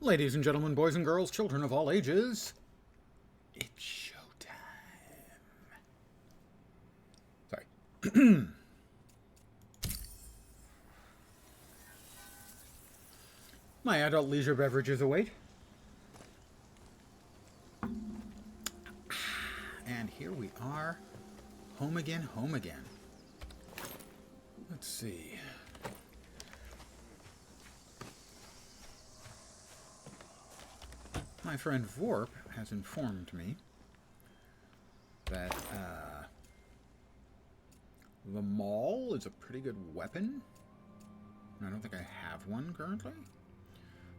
Ladies and gentlemen, boys and girls, children of all ages, it's showtime. Sorry. My adult leisure beverages await. And here we are, home again, home again. Let's see. My friend Vorp has informed me that the maul is a pretty good weapon. I don't think I have one currently.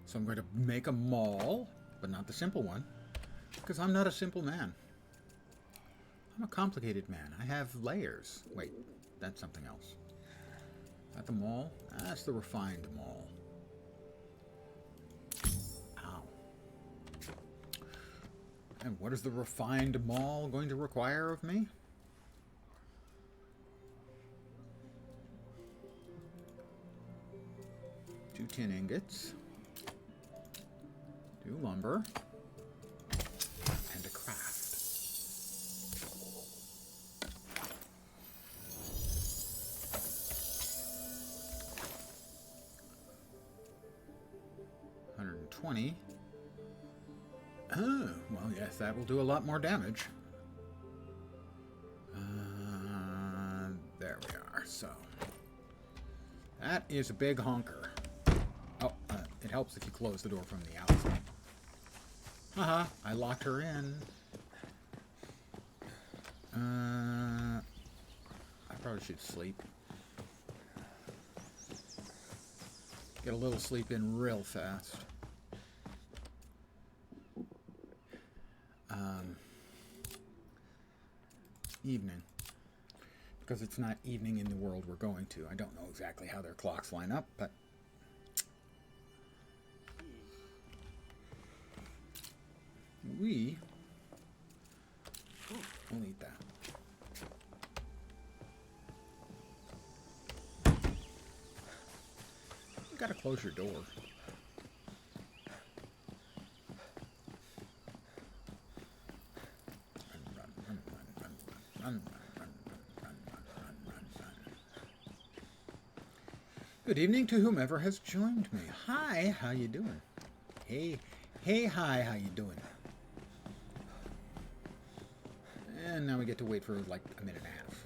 So I'm going to make a maul, but not the simple one, because I'm not a simple man. I'm a complicated man. I have layers. Wait, that's something else. Is that the maul? That's the refined maul. Ow. And what is the refined maul going to require of me? Two tin ingots. 2 lumber. And a craft. $120. Oh, well, yes, that will do a lot more damage. There we are. So, that is a big honker. Oh, it helps if you close the door from the outside. Haha, I locked her in. I probably should sleep. Get a little sleep in real fast. Evening. Because it's not evening in the world we're going to. I don't know exactly how their clocks line up, but we'll eat that. You gotta close your door. Good evening to whomever has joined me. Hi, how you doing? Hey, hi, how you doing? And now we get to wait for like a minute and a half.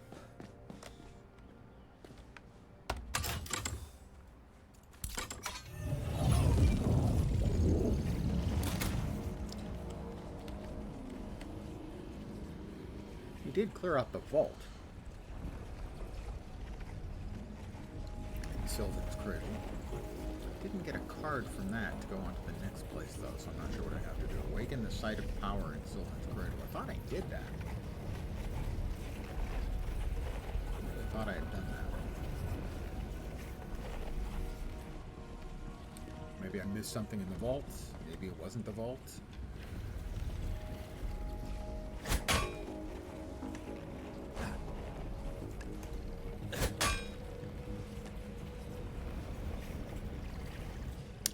He did clear out the vault. Sylvan's Cradle. Didn't get a card from that to go on to the next place, though, so I'm not sure what I have to do. Awaken the site of power in Sylvan's Cradle. I thought I did that. I thought I had done that. Maybe I missed something in the vault. Maybe it wasn't the vault.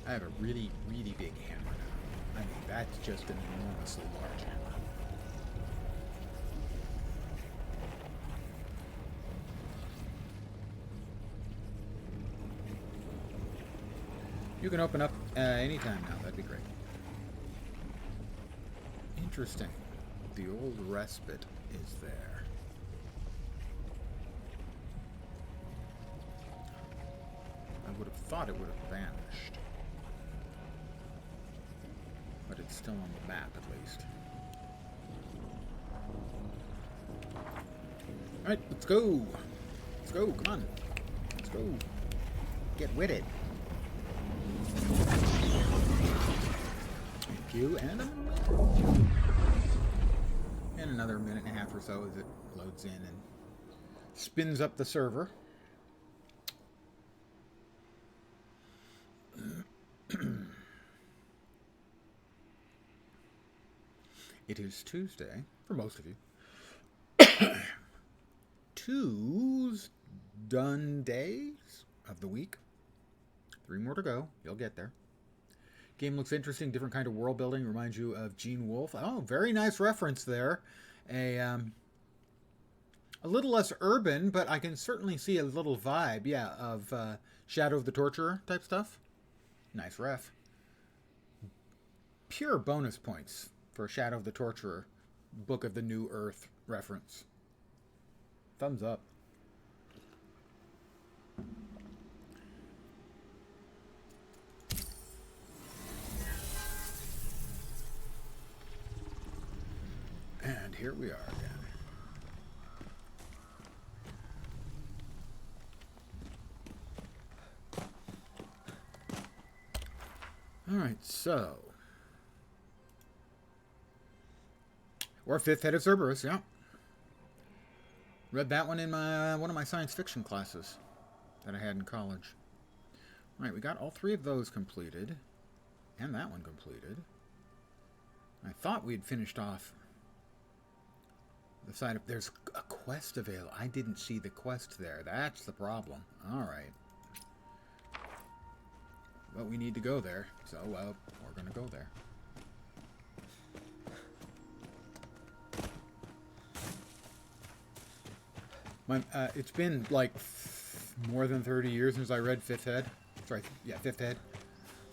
I have a really, really big hammer now. I mean, that's just an enormously large hammer. You can open up anytime now. That'd be great. Interesting. The old respite is there. I would have thought it would have vanished. But it's still on the map, at least. Alright, let's go! Let's go, come on! Let's go! Get with it! Thank you, and another minute and a half or so as it loads in and spins up the server. It is Tuesday, for most of you. Tuesday days of the week. 3 more to go. You'll get there. Game looks interesting. Different kind of world building. Reminds you of Gene Wolfe. Oh, very nice reference there. A little less urban, but I can certainly see a little vibe, yeah, of Shadow of the Torturer type stuff. Nice ref. Pure bonus points for Shadow of the Torturer, Book of the New Earth reference. Thumbs up. And here we are again. Alright, so. Or Fifth Head of Cerberus, yeah. Read that one in one of my science fiction classes that I had in college. Alright, we got all three of those completed. And that one completed. I thought we'd finished off the side of... There's a quest available. I didn't see the quest there. That's the problem. Alright. But we need to go there, so we're going to go there. It's been like more than 30 years since I read Fifth Head. Sorry, yeah, Fifth Head.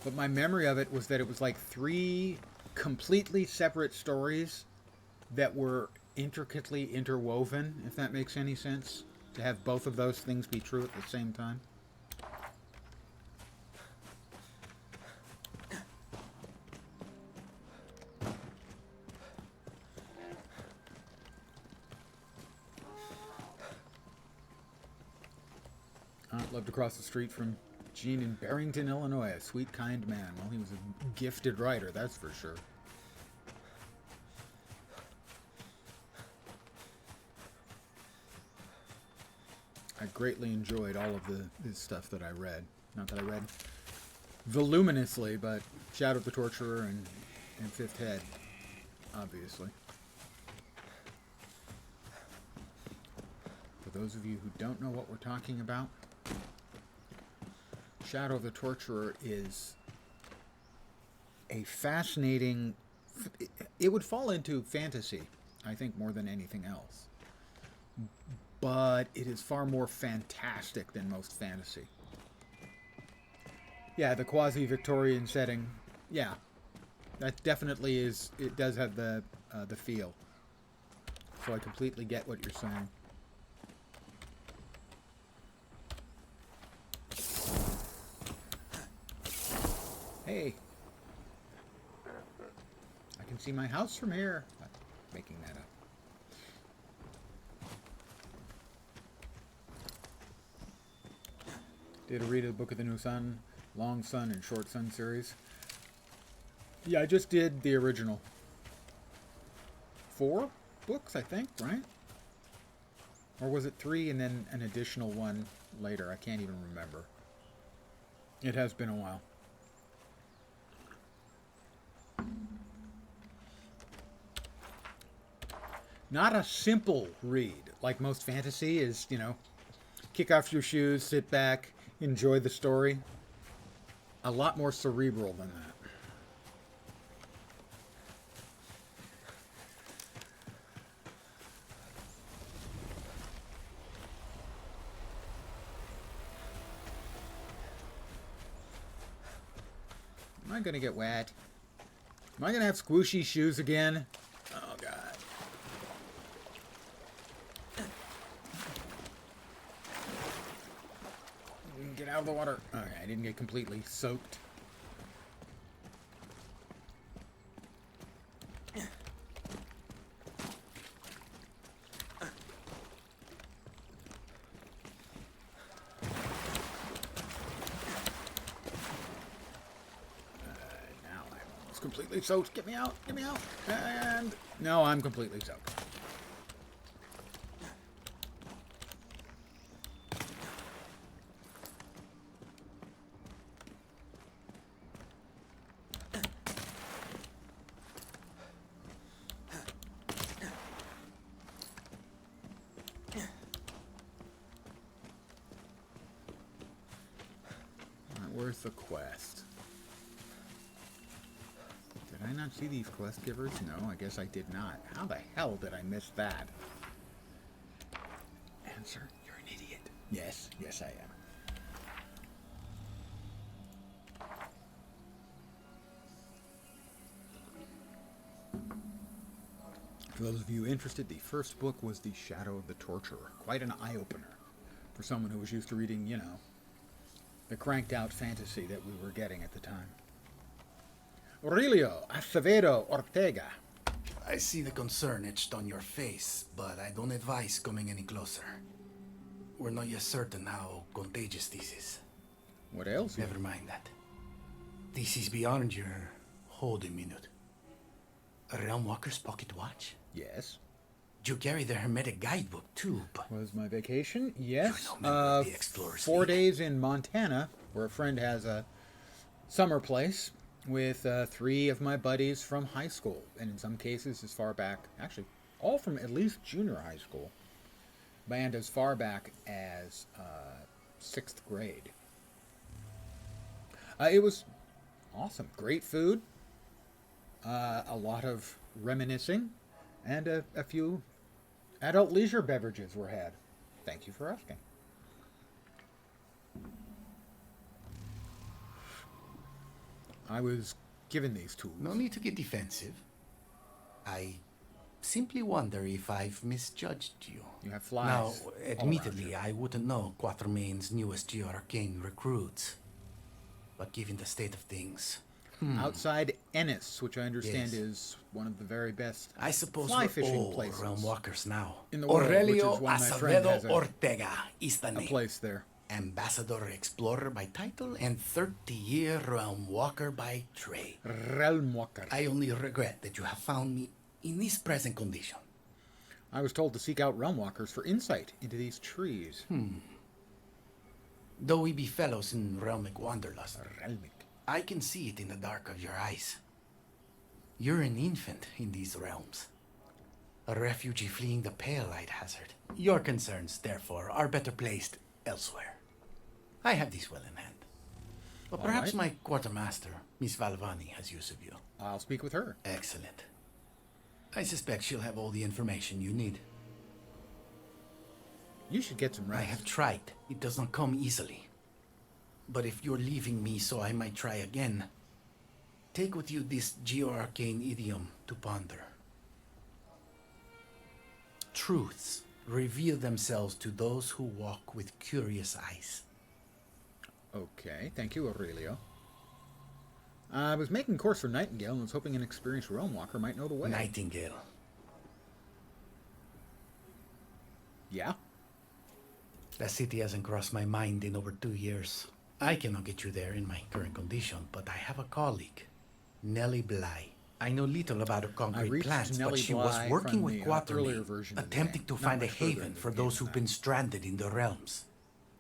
But my memory of it was that it was like 3 completely separate stories that were intricately interwoven, if that makes any sense. To have both of those things be true at the same time. Lived across the street from Gene in Barrington, Illinois. A sweet, kind man. Well, he was a gifted writer, that's for sure. I greatly enjoyed all of his stuff that I read. Not that I read voluminously, but Shadow of the Torturer and Fifth Head, obviously. For those of you who don't know what we're talking about, Shadow of the Torturer is a fascinating... It would fall into fantasy, I think, more than anything else. But it is far more fantastic than most fantasy. Yeah, the quasi-Victorian setting. Yeah, that definitely is... It does have the feel. So I completely get what you're saying. Hey, I can see my house from here. I'm making that up. Did a read of the Book of the New Sun, Long Sun, and Short Sun series. Yeah, I just did the original. 4 books, I think, right? Or was it 3 and then an additional one later? I can't even remember. It has been a while. Not a simple read, like most fantasy is, you know, kick off your shoes, sit back, enjoy the story. A lot more cerebral than that. Am I going to get wet? Am I going to have squishy shoes again? Oh, God. Get out of the water. Okay, I didn't get completely soaked. Completely soaked. Get me out. Get me out. And no, I'm completely soaked. Where's the quest? Did I not see these quest givers? No, I guess I did not. How the hell did I miss that? Answer, you're an idiot. Yes, yes I am. For those of you interested, the first book was The Shadow of the Torturer. Quite an eye-opener for someone who was used to reading, you know, the cranked-out fantasy that we were getting at the time. Aurelio Acevedo Ortega. I see the concern etched on your face, but I don't advise coming any closer. We're not yet certain how contagious this is. What ails you? Never mind that. This is beyond your... Hold a minute. A Realm Walker's pocket watch? Yes. You carry the Hermetic Guidebook, too, but... Was my vacation? Yes. You're no member of the Explorers 4 League. days in Montana, where a friend has a summer place with 3 of my buddies from high school. And in some cases, as far back... Actually, all from at least junior high school. And as far back as 6th grade. It was awesome. Great food. A lot of reminiscing. And a few adult leisure beverages were had. Thank you for asking. I was given these tools. No need to get defensive. I simply wonder if I've misjudged you. You have flies. Now, all around admittedly, you. I wouldn't know Quatermain's newest Geo-Arcane recruits. But given the state of things... Outside Ennis, which I understand Yes. is one of the very best I suppose fly we're fishing all places Realm Walkers now. in the world, which Aurelio is why my friend has Acevedo Ortega is the a name. place there. Ambassador Explorer by title and 30-year Realm Walker by trade. Realm Walker. I only regret that you have found me in this present condition. I was told to seek out Realm Walkers for insight into these trees. Though we be fellows in Realmic Wanderlust, Realmic. I can see it in the dark of your eyes. You're an infant in these realms. A refugee fleeing the Pale Light hazard. Your concerns, therefore, are better placed elsewhere. I have this well in hand. But All perhaps right. my quartermaster, Miss Valvani, has use of you. I'll speak with her. Excellent. I suspect she'll have all the information you need. You should get some I rest. have tried. It does not come easily. But if you're leaving me so I might try again, take with you this Geo-Arcane idiom to ponder. Truths reveal themselves to those who walk with curious eyes. Okay, thank you, Aurelio. I was making course for Nightingale and was hoping an experienced Realm Walker might know the way. Nightingale. Yeah? That city hasn't crossed my mind in over 2 years. I cannot get you there in my current condition, but I have a colleague, Nellie Bly. I know little about her concrete reached plans, Nellie but she Bly was working from with the, earlier Quatermain, version of the attempting game. to Not find a much further haven into for the those game who've than been stranded in the realms.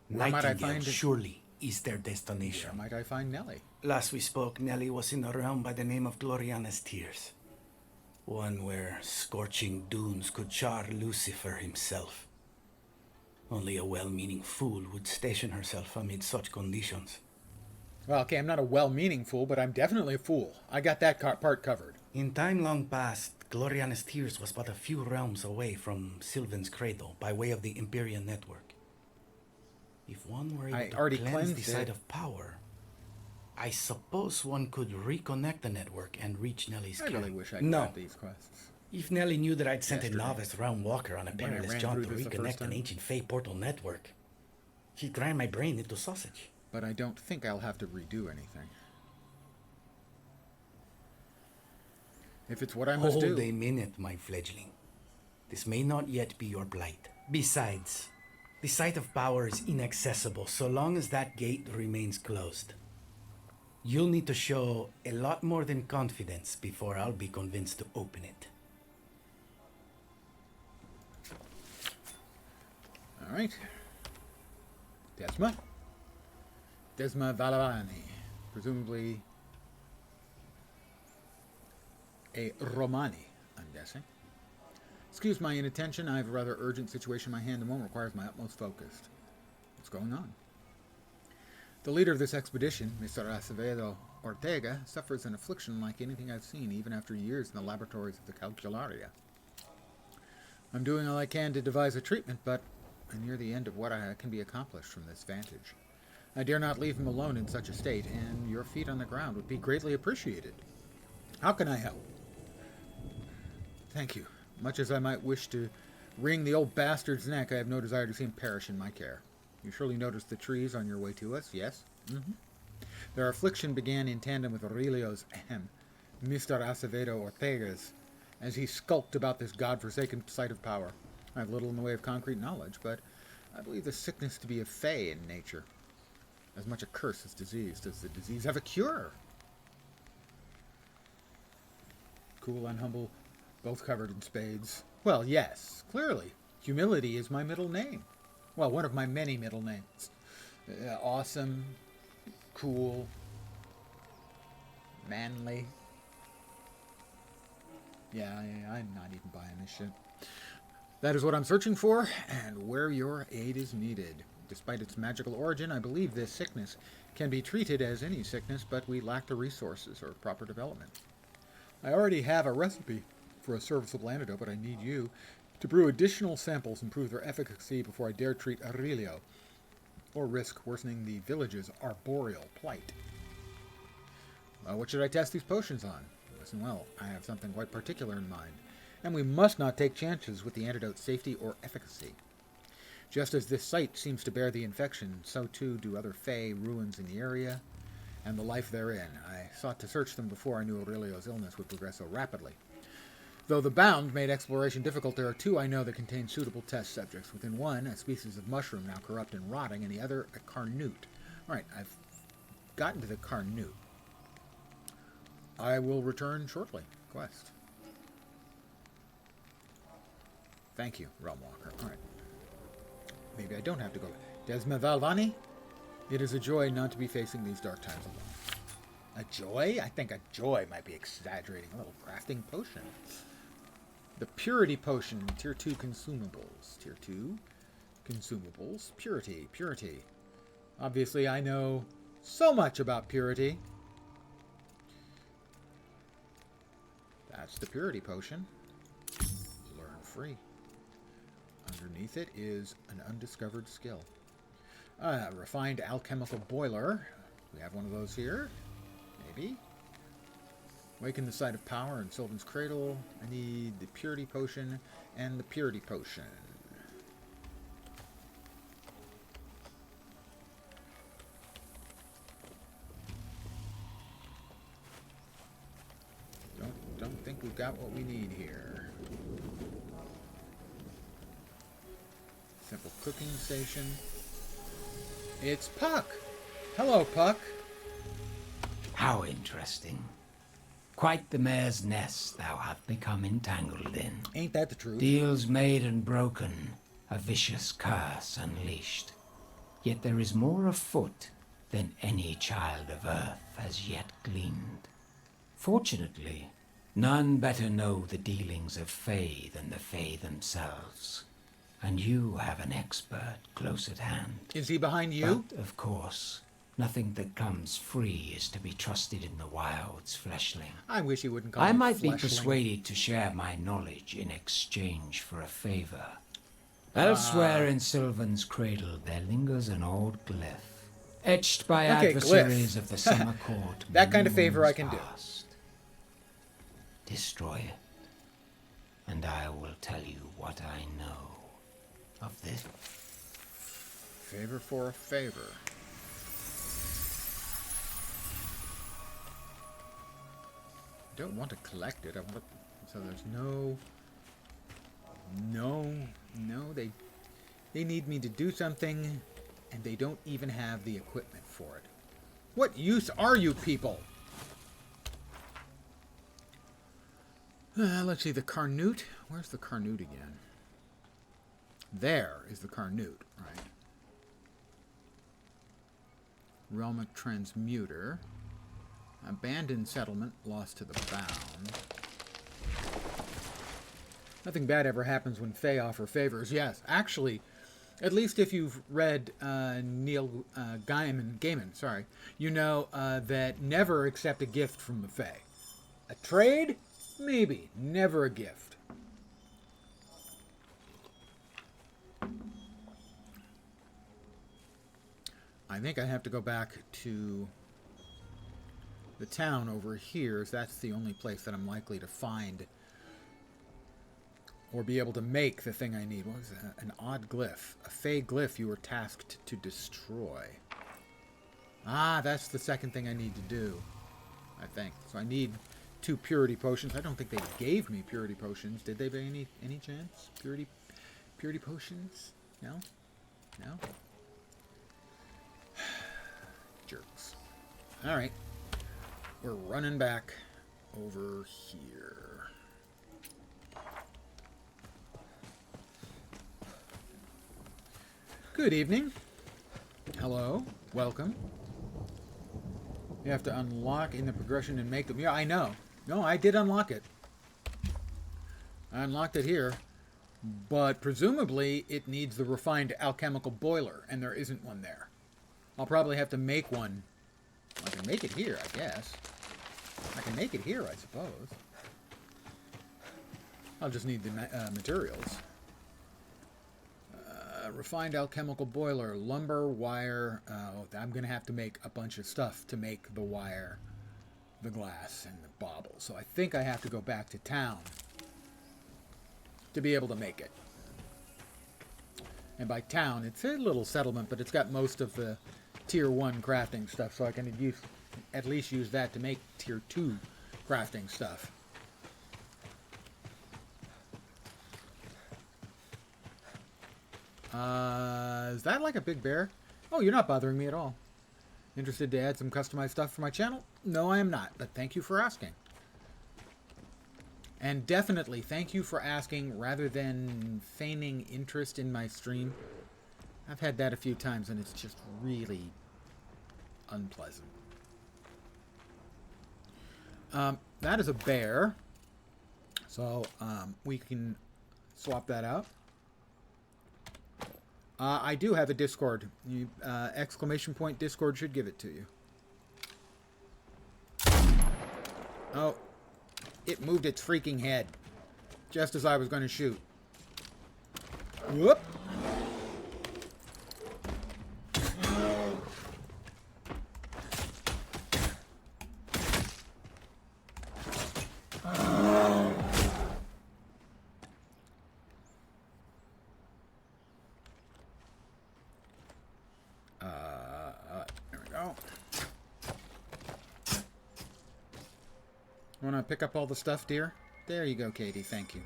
Where might I Nightingale find it? surely is their destination. Where might I find Nellie? Last we spoke, Nellie was in a realm by the name of Gloriana's Tears. One where scorching dunes could char Lucifer himself. Only a well-meaning fool would station herself amid such conditions. Well, okay, I'm not a well-meaning fool, but I'm definitely a fool. I got that part covered. In time long past, Gloriana's Tears was but a few realms away from Sylvan's Cradle by way of the Empyrean network. If one were I able to already cleanse cleansed the it. site of power, I suppose one could reconnect the network and reach Nellie's I camp. really wish I could No. have these quests. If Nellie knew that I'd sent a Yesterday. novice Realm Walker on a When I perilous ran jaunt to through this the first reconnect an time. ancient Fey portal network, she'd grind my brain into sausage. But I don't think I'll have to redo anything. If it's what I must Hold do. a minute, my fledgling. This may not yet be your blight. Besides, the site of power is inaccessible so long as that gate remains closed. You'll need to show a lot more than confidence before I'll be convinced to open it. All right. Desma Valvani. Presumably a Romani, I'm guessing. Excuse my inattention. I have a rather urgent situation in my hand. The moment requires my utmost focus. What's going on? The leader of this expedition, Mr. Acevedo Ortega, suffers an affliction like anything I've seen, even after years in the laboratories of the Calcularia. I'm doing all I can to devise a treatment, but I'm near the end of what can be accomplished from this vantage. I dare not leave him alone in such a state, and your feet on the ground would be greatly appreciated. How can I help? Thank you. Much as I might wish to wring the old bastard's neck, I have no desire to see him perish in my care. You surely noticed the trees on your way to us, yes? Mm-hmm. Their affliction began in tandem with Aurelio's, Mr. Acevedo Ortega's, as he skulked about this godforsaken site of power. I have little in the way of concrete knowledge, but I believe the sickness to be a fey in nature. As much a curse as disease. Does the disease have a cure? Cool and humble, both covered in spades. Well, yes, clearly. Humility is my middle name. Well, one of my many middle names. Awesome, cool, manly. Yeah, I'm not even buying this shit. That is what I'm searching for, and where your aid is needed. Despite its magical origin, I believe this sickness can be treated as any sickness, but we lack the resources or proper development. I already have a recipe for a serviceable antidote, but I need you to brew additional samples and prove their efficacy before I dare treat Aurelio, or risk worsening the village's arboreal plight. Well, what should I test these potions on? Listen well, I have something quite particular in mind, and we must not take chances with the antidote's safety or efficacy. Just as this site seems to bear the infection, so too do other fey ruins in the area, and the life therein. I sought to search them before I knew Aurelio's illness would progress so rapidly. Though the bound made exploration difficult, there are two I know that contain suitable test subjects. Within one, a species of mushroom now corrupt and rotting, and the other, a carnute. Alright, I've gotten to the carnute. I will return shortly. Quest. Thank you, Realm Walker. Alright. Maybe I don't have to go. Desma Valvani? It is a joy not to be facing these dark times alone. A joy? I think a joy might be exaggerating. A little crafting potion. The Purity Potion, Tier 2 Consumables. Tier 2 Consumables. Purity, Purity. Obviously, I know so much about Purity. That's the Purity Potion. Learn free. Underneath it is an undiscovered skill. Refined alchemical boiler. We have one of those here. Maybe. Waken the site of power in Sylvan's Cradle. I need the Purity Potion and the Purity Potion. Don't think we've got what we need here. Simple cooking station. It's Puck! Hello, Puck! How interesting. Quite the mare's nest thou hast become entangled in. Ain't that the truth? Deals made and broken, a vicious curse unleashed. Yet there is more afoot than any child of earth has yet gleaned. Fortunately, none better know the dealings of Fae than the Fae themselves. And you have an expert close at hand. Is he behind you? But, of course, nothing that comes free is to be trusted in the wilds, fleshling. I wish he wouldn't call I me might be fleshling. persuaded to share my knowledge in exchange for a favor. Elsewhere in Sylvan's Cradle there lingers an old glyph, etched by Okay, adversaries glyph. of the Summer Court. That kind many of favor I moons can do. past. Destroy it, and I will tell you what I know of this. Favor for a favor. I don't want to collect it. I want to... So there's no, they need me to do something, and they don't even have the equipment for it. What use are you people? Let's see, the Carnute. Where's the Carnute again? There is the Carnute, right? Realmic Transmuter. Abandoned settlement, lost to the bound. Nothing bad ever happens when Fae offer favors. Yes, actually, At least if you've read Neil Gaiman, sorry, you know that never accept a gift from the Fae. A trade? Maybe. Never a gift. I think I have to go back to the town over here, as that's the only place that I'm likely to find or be able to make the thing I need. What was that? An odd glyph. A Fey glyph you were tasked to destroy. Ah, that's the second thing I need to do, I think. So I need 2 purity potions. I don't think they gave me purity potions. Did they by any chance? Purity potions? No? No? Jerks. Alright. We're running back over here. Good evening. Hello. Welcome. You have to unlock in the progression and make them. Yeah, I know. No, I did unlock it. I unlocked it here. But presumably it needs the refined alchemical boiler, and there isn't one there. I'll probably have to make one. I can make it here, I guess. I can make it here, I suppose. I'll just need the materials. Refined alchemical boiler, lumber, wire. I'm going to have to make a bunch of stuff to make the wire, the glass, and the bauble. So I think I have to go back to town to be able to make it. And by town, it's a little settlement, but it's got most of the tier 1 crafting stuff, so I can at least use that to make tier 2 crafting stuff. Is that like a big bear? Oh, you're not bothering me at all. Interested to add some customized stuff for my channel? No, I am not, but thank you for asking. And definitely thank you for asking rather than feigning interest in my stream. I've had that a few times and it's just really unpleasant. That is a bear. So we can swap that out. I do have a Discord. Exclamation point Discord should give it to you. Oh. It moved its freaking head. Just as I was going to shoot. Whoop. There we go. Want to pick up all the stuff, dear? There you go, Katie. Thank you.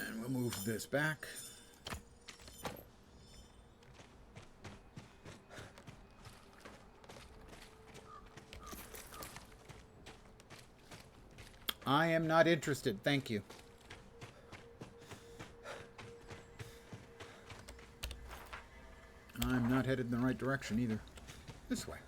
And we'll move this back. I am not interested. Thank you. I'm not headed in the right direction either. This way.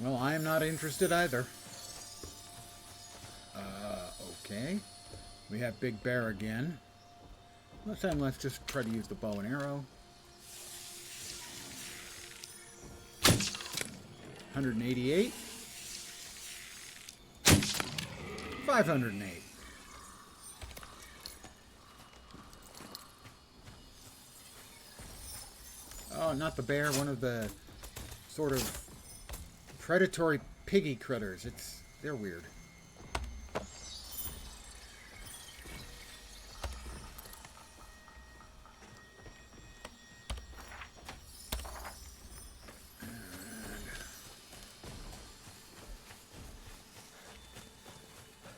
Well, I am not interested either. Okay. We have Big Bear again. This time, let's just try to use the bow and arrow. 188. 508. Oh, not the bear. One of the sort of predatory piggy critters. They're weird.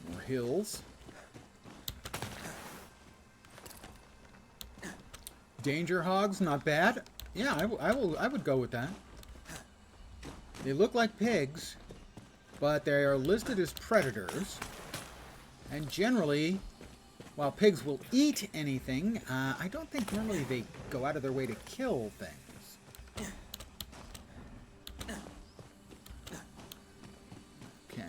More hills. Danger hogs, not bad. Yeah, I would go with that. They look like pigs, but they are listed as predators. And generally, while pigs will eat anything, I don't think normally they go out of their way to kill things. Okay. I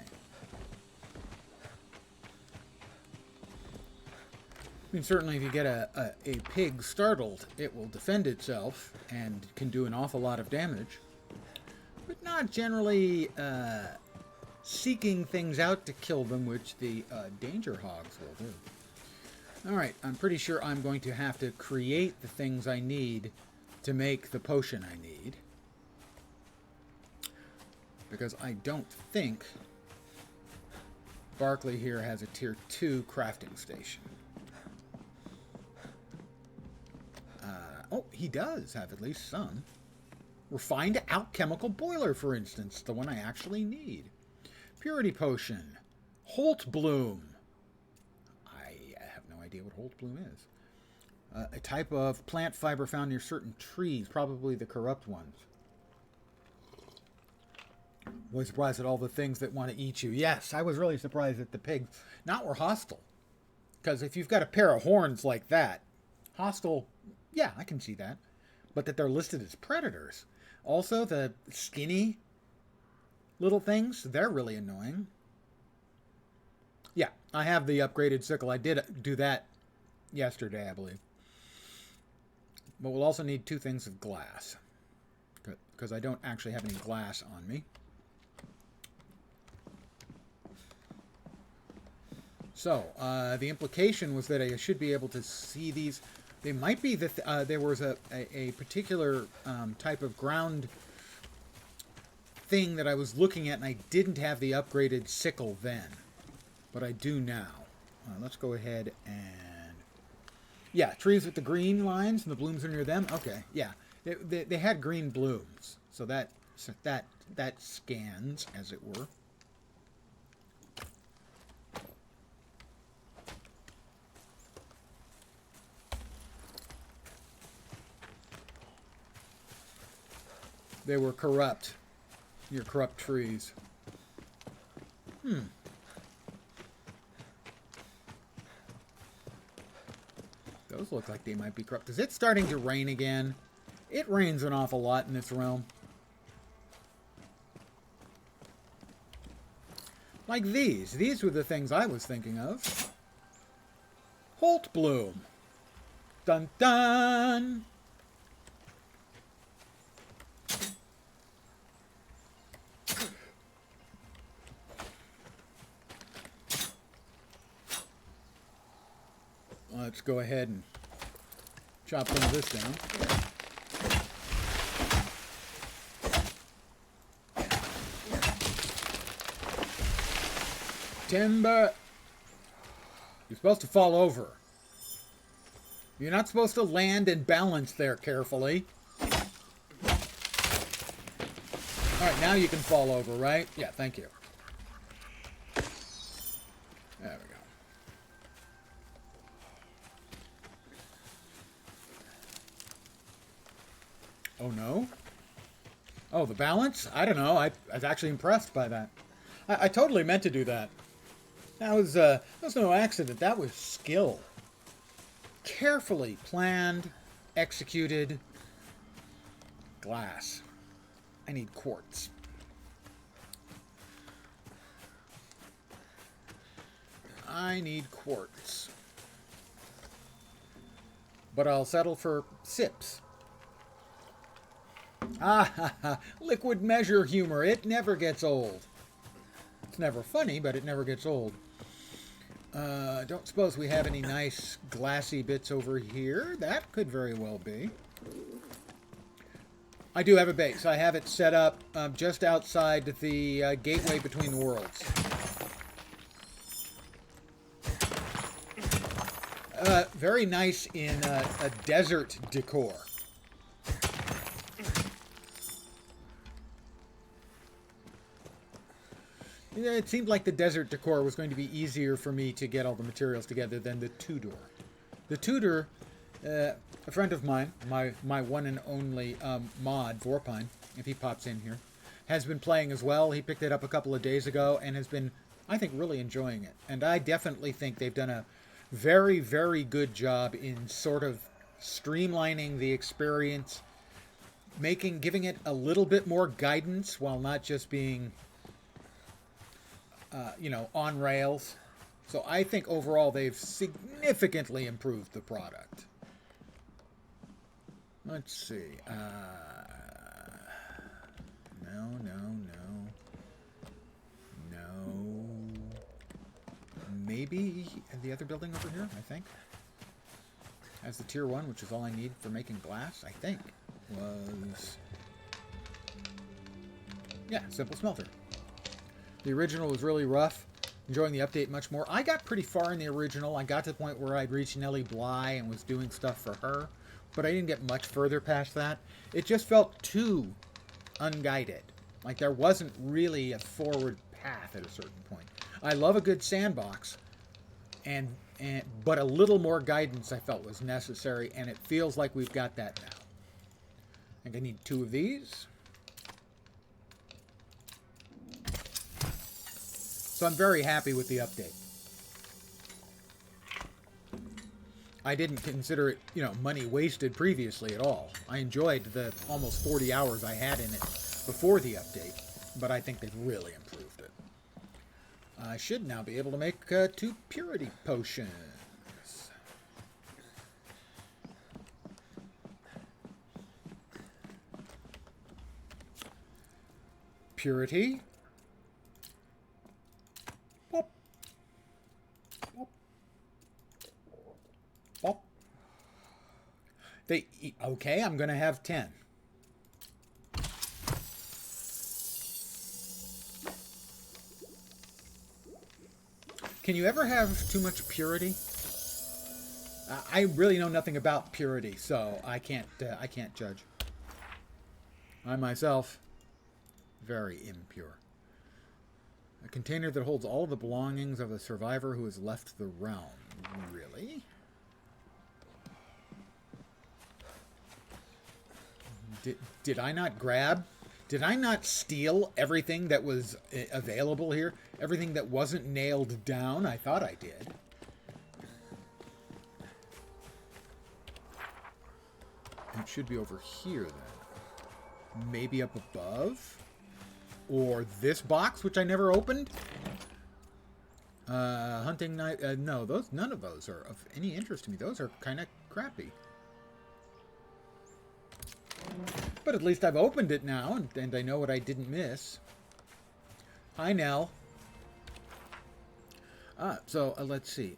mean, certainly if you get a pig startled, it will defend itself and can do an awful lot of damage. But not generally seeking things out to kill them, which the danger hogs will do. Alright, I'm pretty sure I'm going to have to create the things I need to make the potion I need. Because I don't think Barclay here has a tier 2 crafting station. Oh, he does have at least some. Refined alchemical boiler, for instance, the one I actually need. Purity potion. Holt bloom. I have no idea what Holt bloom is. A type of plant fiber found near certain trees, probably the corrupt ones. Was surprised at all the things that want to eat you. Yes, I was really surprised that the pigs not were hostile. Because if you've got a pair of horns like that, hostile, yeah, I can see that. But that they're listed as predators. Also, the skinny little things, they're really annoying. Yeah, I have the upgraded sickle. I did do that yesterday, I believe. But we'll also need 2 things of glass. Because I don't actually have any glass on me. So, the implication was that I should be able to see these. They might be that there was a particular type of ground thing that I was looking at, and I didn't have the upgraded sickle then. But I do now. Let's go ahead and... Yeah, trees with the green lines and the blooms are near them. Okay, yeah. They had green blooms. So that scans, as it were. They were corrupt. Your corrupt trees. Those look like they might be corrupt. Is it starting to rain again? It rains an awful lot in this realm. Like these. These were the things I was thinking of. Holt bloom. Dun dun! Let's go ahead and chop some of this down. Timber. You're supposed to fall over. You're not supposed to land and balance there carefully. Alright, now you can fall over, right? Yeah, thank you. There we go. Oh, no? Oh, the balance? I don't know. I was actually impressed by that. I totally meant to do that. That was no accident. That was skill. Carefully planned, executed. Glass. I need quartz. I need quartz. But I'll settle for sips. Ah, ha, ha. Liquid measure humor. It never gets old. It's never funny, but it never gets old. Don't suppose we have any nice glassy bits over here. That could very well be. I do have a base. I have it set up just outside the gateway between the worlds. Very nice in a desert decor. It seemed like the desert decor was going to be easier for me to get all the materials together than the two-door. The two-door, a friend of mine, my one and only mod, Vorpine, if he pops in here, has been playing as well. He picked it up a couple of days ago and has been, I think, really enjoying it. And I definitely think they've done a very, very good job in sort of streamlining the experience, giving it a little bit more guidance while not just being, on rails. So I think overall they've significantly improved the product. Let's see. No. Maybe the other building over here, I think. As the tier 1, which is all I need for making glass, I think, was... Yeah, simple smelter. The original was really rough. Enjoying the update much more. I got pretty far in the original. I got to the point where I'd reached Nellie Bly and was doing stuff for her, but I didn't get much further past that. It just felt too unguided. Like there wasn't really a forward path at a certain point. I love a good sandbox, but a little more guidance I felt was necessary, and it feels like we've got that now. I think I need 2 of these. So I'm very happy with the update. I didn't consider it, money wasted previously at all. I enjoyed the almost 40 hours I had in it before the update, but I think they've really improved it. I should now be able to make 2 purity potions. Purity. Pop. Pop. Pop. Okay, I'm going to have 10. Can you ever have too much purity? I really know nothing about purity, so I can't judge. I myself, very impure. A container that holds all the belongings of a survivor who has left the realm. Really? Did I not grab? Did I not steal everything that was available here? Everything that wasn't nailed down? I thought I did. It should be over here then. Maybe up above? Or this box, which I never opened? Hunting knife. No, none of those are of any interest to me. Those are kind of crappy. But at least I've opened it now, and I know what I didn't miss. Hi, Nell. So let's see.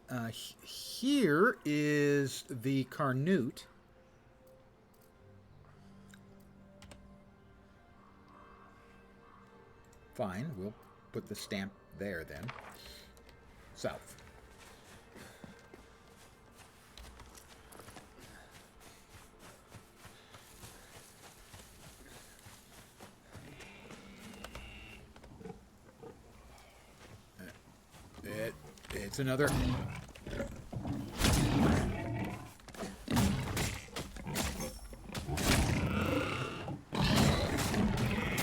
Here is the Carnute. Fine, we'll put the stamp there then. South. It's another...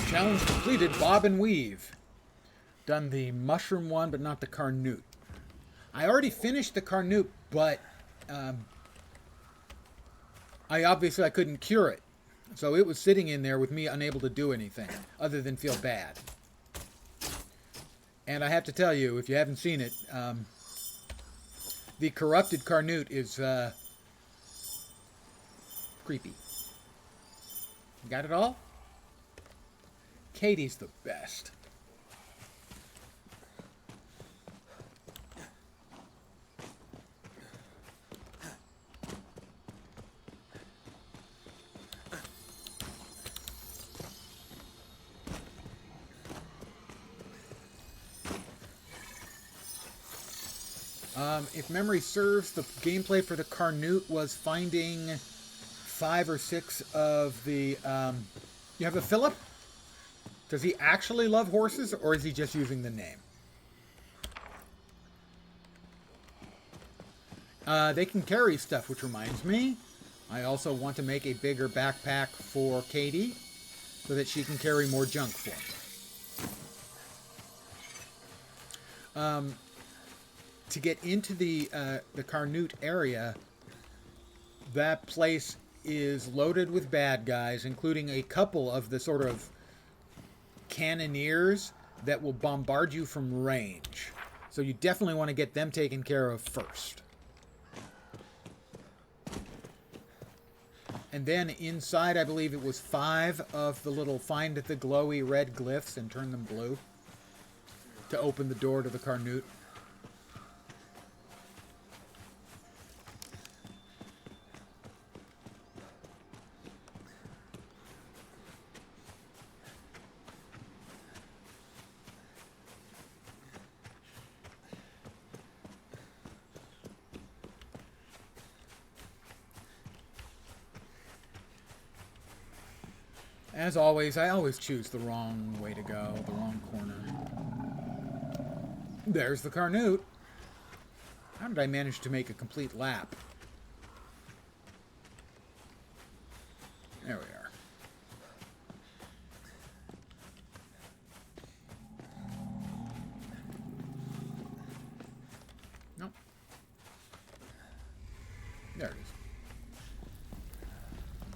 Challenge completed, bob and weave. Done the mushroom one, but not the Carnute. I already finished the Carnute, but I couldn't cure it. So it was sitting in there with me unable to do anything other than feel bad. And I have to tell you, if you haven't seen it, the corrupted Carnute is creepy. Got it all? Katie's the best. If memory serves, the gameplay for the Carnute was finding 5 or 6 of the... you have a Philip? Does he actually love horses, or is he just using the name? They can carry stuff, which reminds me. I also want to make a bigger backpack for Katie, so that she can carry more junk for me. to get into the Carnute area, that place is loaded with bad guys, including a couple of the sort of cannoneers that will bombard you from range. So you definitely want to get them taken care of first. And then inside, I believe it was 5 of the little find the glowy red glyphs and turn them blue to open the door to the Carnute. As always, I always choose the wrong way to go, the wrong corner. There's the Carnute. How did I manage to make a complete lap? There we are. Nope. There it is.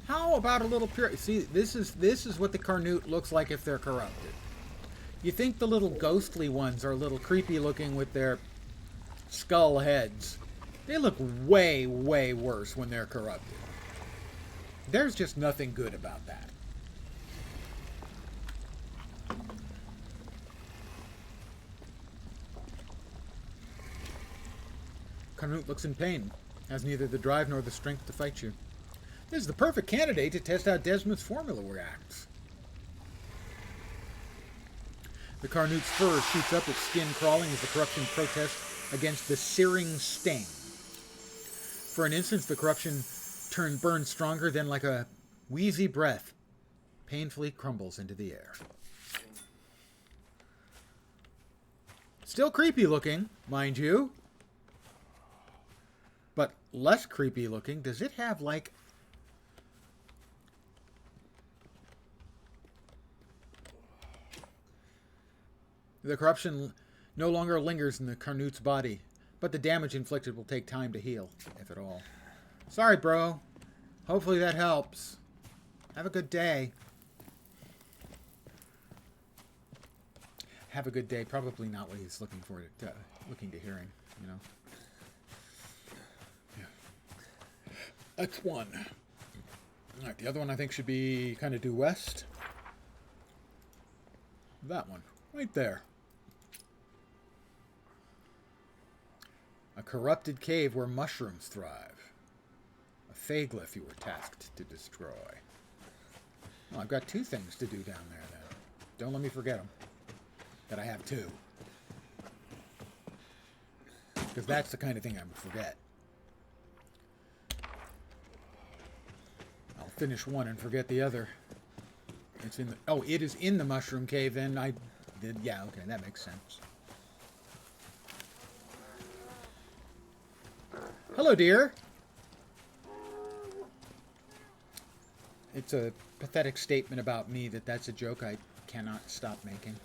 How about a little pure? See, this is what the Carnute looks like if they're corrupted. You think the little ghostly ones are a little creepy looking with their skull heads. They look way, way worse when they're corrupted. There's just nothing good about that. Carnute looks in pain, has neither the drive nor the strength to fight you. This is the perfect candidate to test how Desmond's formula reacts. The Carnute's fur shoots up, its skin crawling as the corruption protests against the searing sting. For an instant, the corruption burns stronger, then like a wheezy breath, painfully crumbles into the air. Still creepy looking, mind you. But less creepy looking. Does it have like... The corruption no longer lingers in the Carnute's body, but the damage inflicted will take time to heal, if at all. Sorry, bro. Hopefully that helps. Have a good day. Have a good day. Probably not what he's looking for, looking to hearing, you know. Yeah. That's one. All right, the other one I think should be kind of due west. That one, right there. A corrupted cave where mushrooms thrive. A phaglyph you were tasked to destroy. Well, I've got 2 things to do down there, then. Don't let me forget them. That I have 2. Because that's the kind of thing I would forget. I'll finish one and forget the other. It's in the... Oh, it is in the mushroom cave, then I did... Yeah, okay, that makes sense. Hello, dear. It's a pathetic statement about me that's a joke I cannot stop making.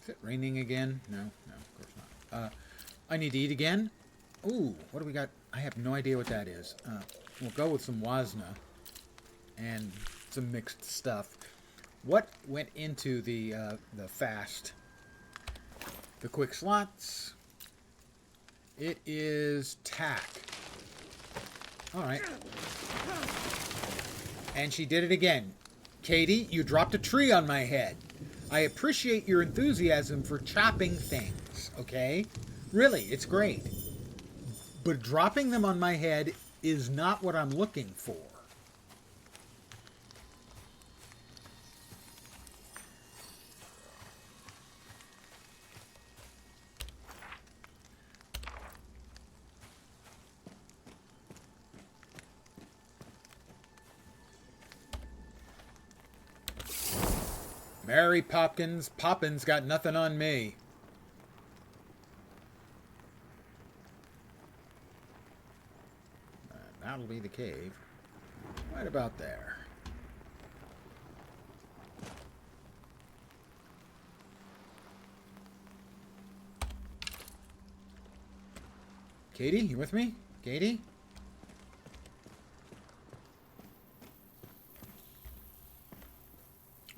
Is it raining again? No, of course not. I need to eat again. Ooh, what do we got? I have no idea what that is. We'll go with some Wasna and some mixed stuff. What went into the fast? The quick slots. It is tack. All right. And she did it again. Katie, you dropped a tree on my head. I appreciate your enthusiasm for chopping things, okay? Really, it's great. But dropping them on my head is not what I'm looking for. Mary Poppins got nothing on me. That'll be the cave. Right about there. Katie, you with me? Katie?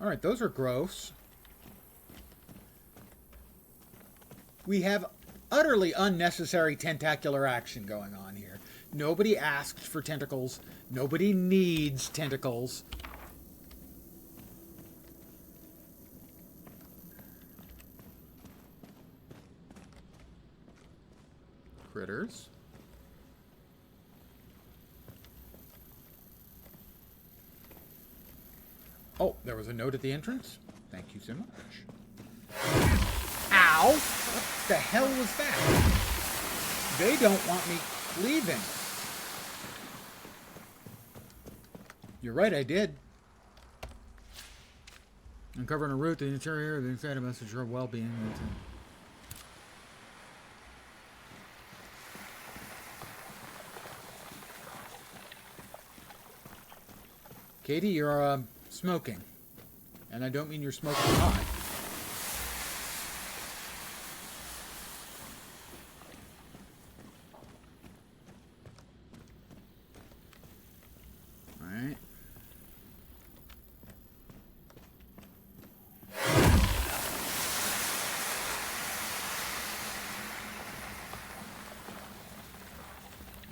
Alright, those are gross. We have utterly unnecessary tentacular action going on here. Nobody asked for tentacles. Nobody needs tentacles. Critters. Oh, there was a note at the entrance. Thank you so much. Ow! What the hell was that? They don't want me leaving. You're right, I did. Uncovering a route to the interior of the inside a message of well-being. Katie, you're smoking. And I don't mean you're smoking hot. Alright.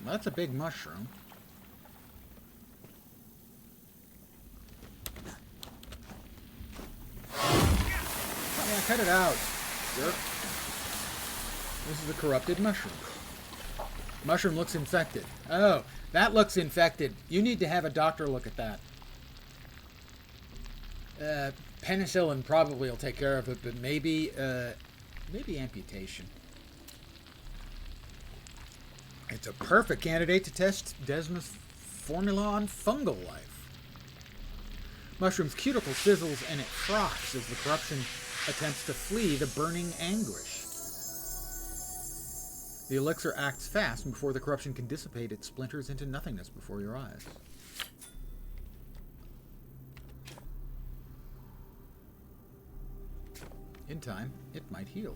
That's a big mushroom. Cut it out. Jerk. This is a corrupted mushroom. Mushroom looks infected. Oh, that looks infected. You need to have a doctor look at that. Penicillin probably will take care of it, but maybe amputation. It's a perfect candidate to test Desma's formula on fungal life. Mushroom's cuticle sizzles and it froths as the corruption attempts to flee the burning anguish. The elixir acts fast, and before the corruption can dissipate, it splinters into nothingness before your eyes. In time, it might heal.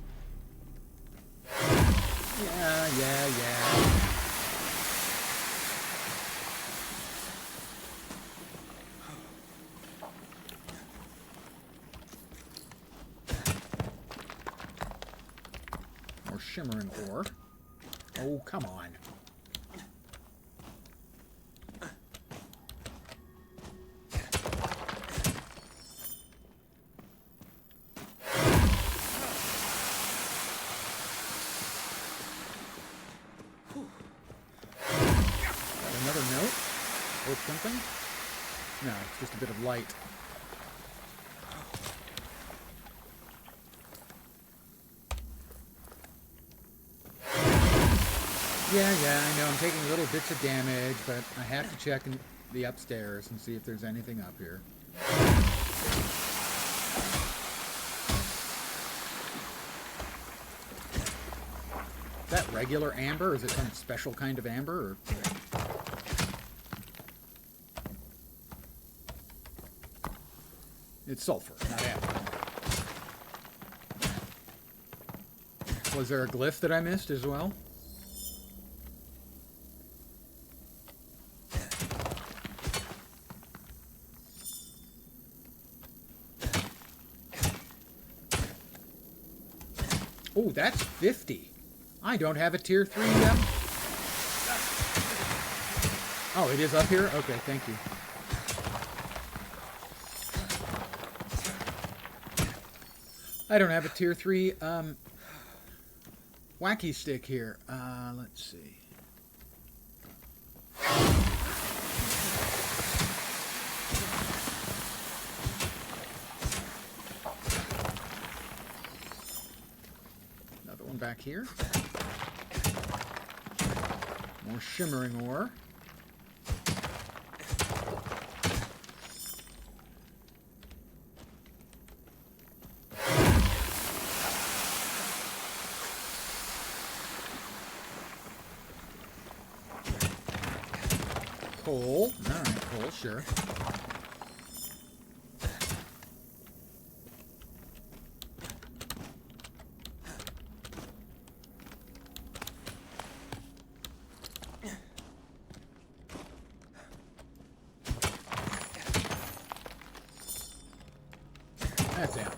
Yeah. Shimmering ore. Oh, come on. Got another note? Or something? No, it's just a bit of light. Yeah, I know I'm taking little bits of damage, but I have to check in the upstairs and see if there's anything up here. Is that regular amber, or is it some special kind of amber? Or... It's sulfur, not amber. Was there a glyph that I missed as well? Oh, that's 50. I don't have a tier 3 yet. Oh, it is up here? Okay, thank you. I don't have a tier 3 wacky stick here. Let's see. Back here. More shimmering ore. Coal. Alright, coal, sure. That's amber.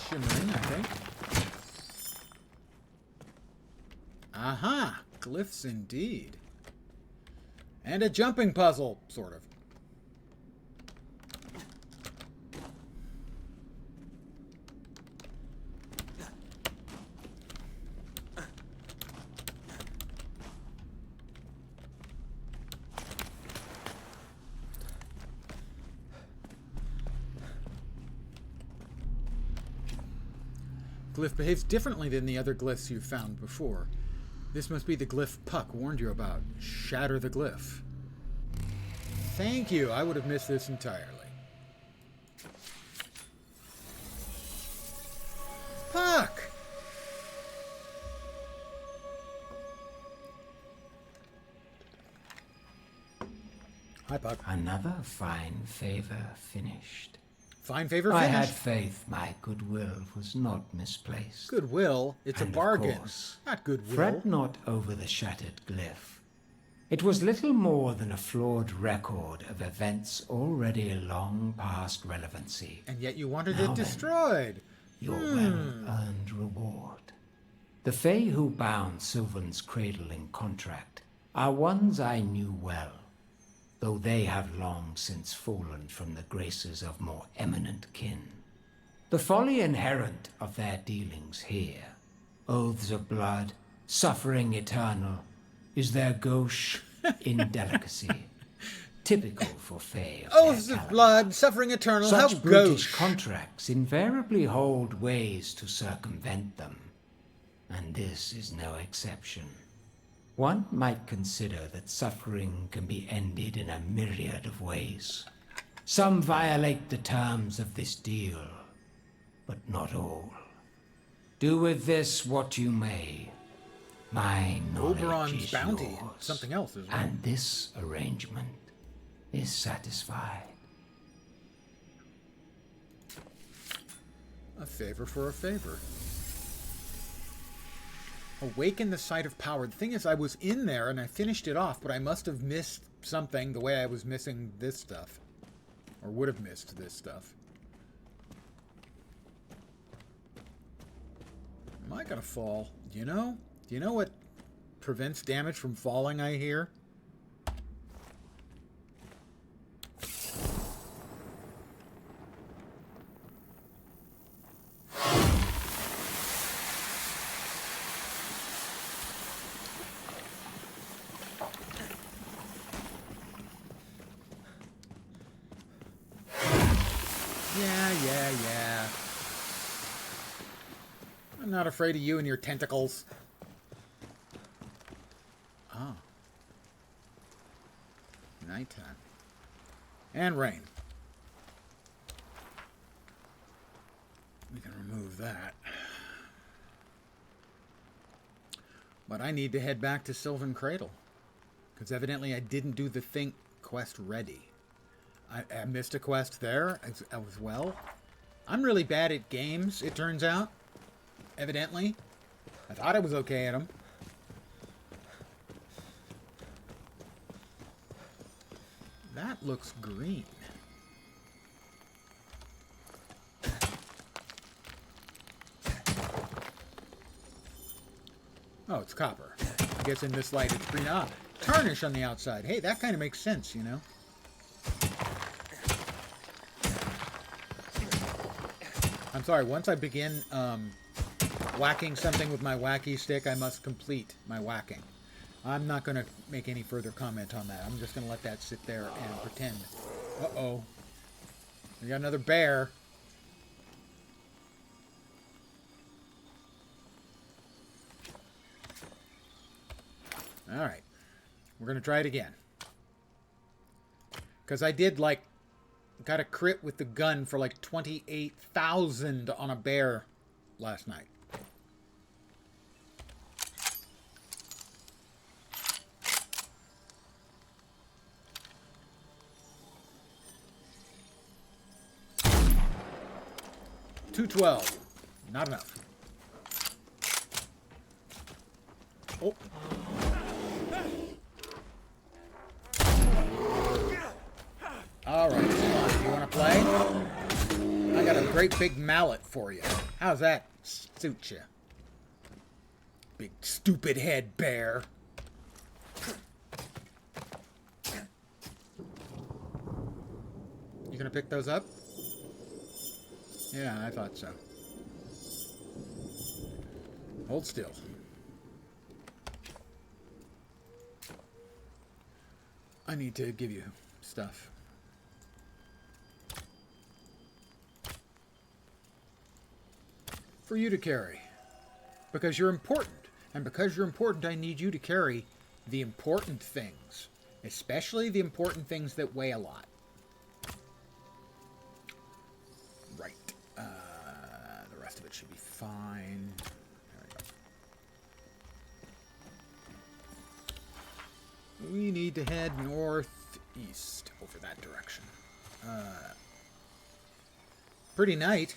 Shimmering, I think. Aha! Glyphs indeed. And a jumping puzzle, sort of. Glyph behaves differently than the other glyphs you've found before. This must be the glyph Puck warned you about. Shatter the glyph. Thank you. I would have missed this entirely. Puck! Hi, Puck. Another fine favor finished. Fine favor I finished. had faith my goodwill was not misplaced. Goodwill? It's a And of bargain. course, Not goodwill. Fret not over the shattered glyph. It was little more than a flawed record of events already long past relevancy. And yet you wanted Now it then, destroyed. Your well-earned reward. The Fae who bound Sylvan's cradle in contract are ones I knew well, though they have long since fallen from the graces of more eminent kin. The folly inherent of their dealings here, oaths of blood, suffering eternal, is their gauche indelicacy, typical for Fae of their Oaths of caliber. blood, suffering eternal, Such how brutish gauche. contracts invariably hold ways to circumvent them, and this is no exception. One might consider that suffering can be ended in a myriad of ways. Some violate the terms of this deal, but not all. Do with this what you may. My knowledge Oberon's is bounty. yours, Something else as well. and this arrangement is satisfied. A favor for a favor. Awaken the site of power. The thing is, I was in there and I finished it off, but I must have missed something the way I was missing this stuff. Or would have missed this stuff. Am I gonna fall? Do you know? Do you know what prevents damage from falling, I hear? Yeah. I'm not afraid of you and your tentacles. Ah. Nighttime. And rain. We can remove that. But I need to head back to Sylvan Cradle. Because evidently I didn't do the Think quest ready. I missed a quest there as well. I'm really bad at games, it turns out. Evidently. I thought I was okay at them. That looks green. Oh, it's copper. I guess in this light it's green. Ah, tarnish on the outside. Hey, that kind of makes sense, you know. I'm sorry, once I begin whacking something with my wacky stick, I must complete my whacking. I'm not going to make any further comment on that. I'm just going to let that sit there and pretend. Uh-oh. We got another bear. Alright. We're going to try it again. Because I did, like, Got a crit with the gun for like 28,000 on a bear last night. $212. Not enough. Oh. All right, come on. You want to play? I got a great big mallet for you. How's that suit you? Big stupid head bear. You gonna pick those up? Yeah, I thought so. Hold still. I need to give you stuff. For you to carry. Because you're important. And because you're important, I need you to carry the important things. Especially the important things that weigh a lot. Right. The rest of it should be fine. We need to head northeast over that direction. Pretty night.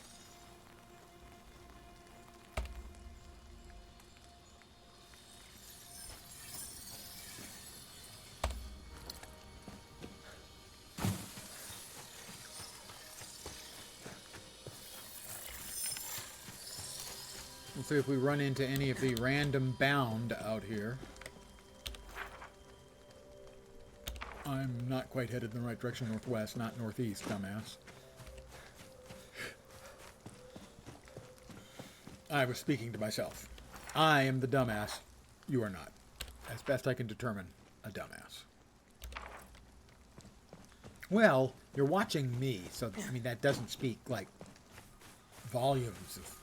We'll see if we run into any of the random bound out here. I'm not quite headed in the right direction, northwest, not northeast, dumbass. I was speaking to myself. I am the dumbass. You are not. As best I can determine, a dumbass. Well, you're watching me, so, I mean, that doesn't speak, like, volumes of,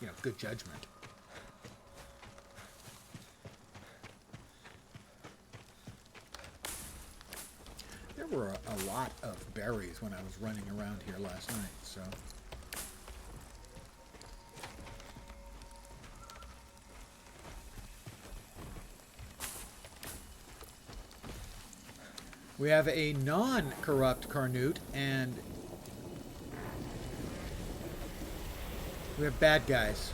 you know, good judgment. There were a lot of berries when I was running around here last night, so... We have a non-corrupt Carnute, and we have bad guys.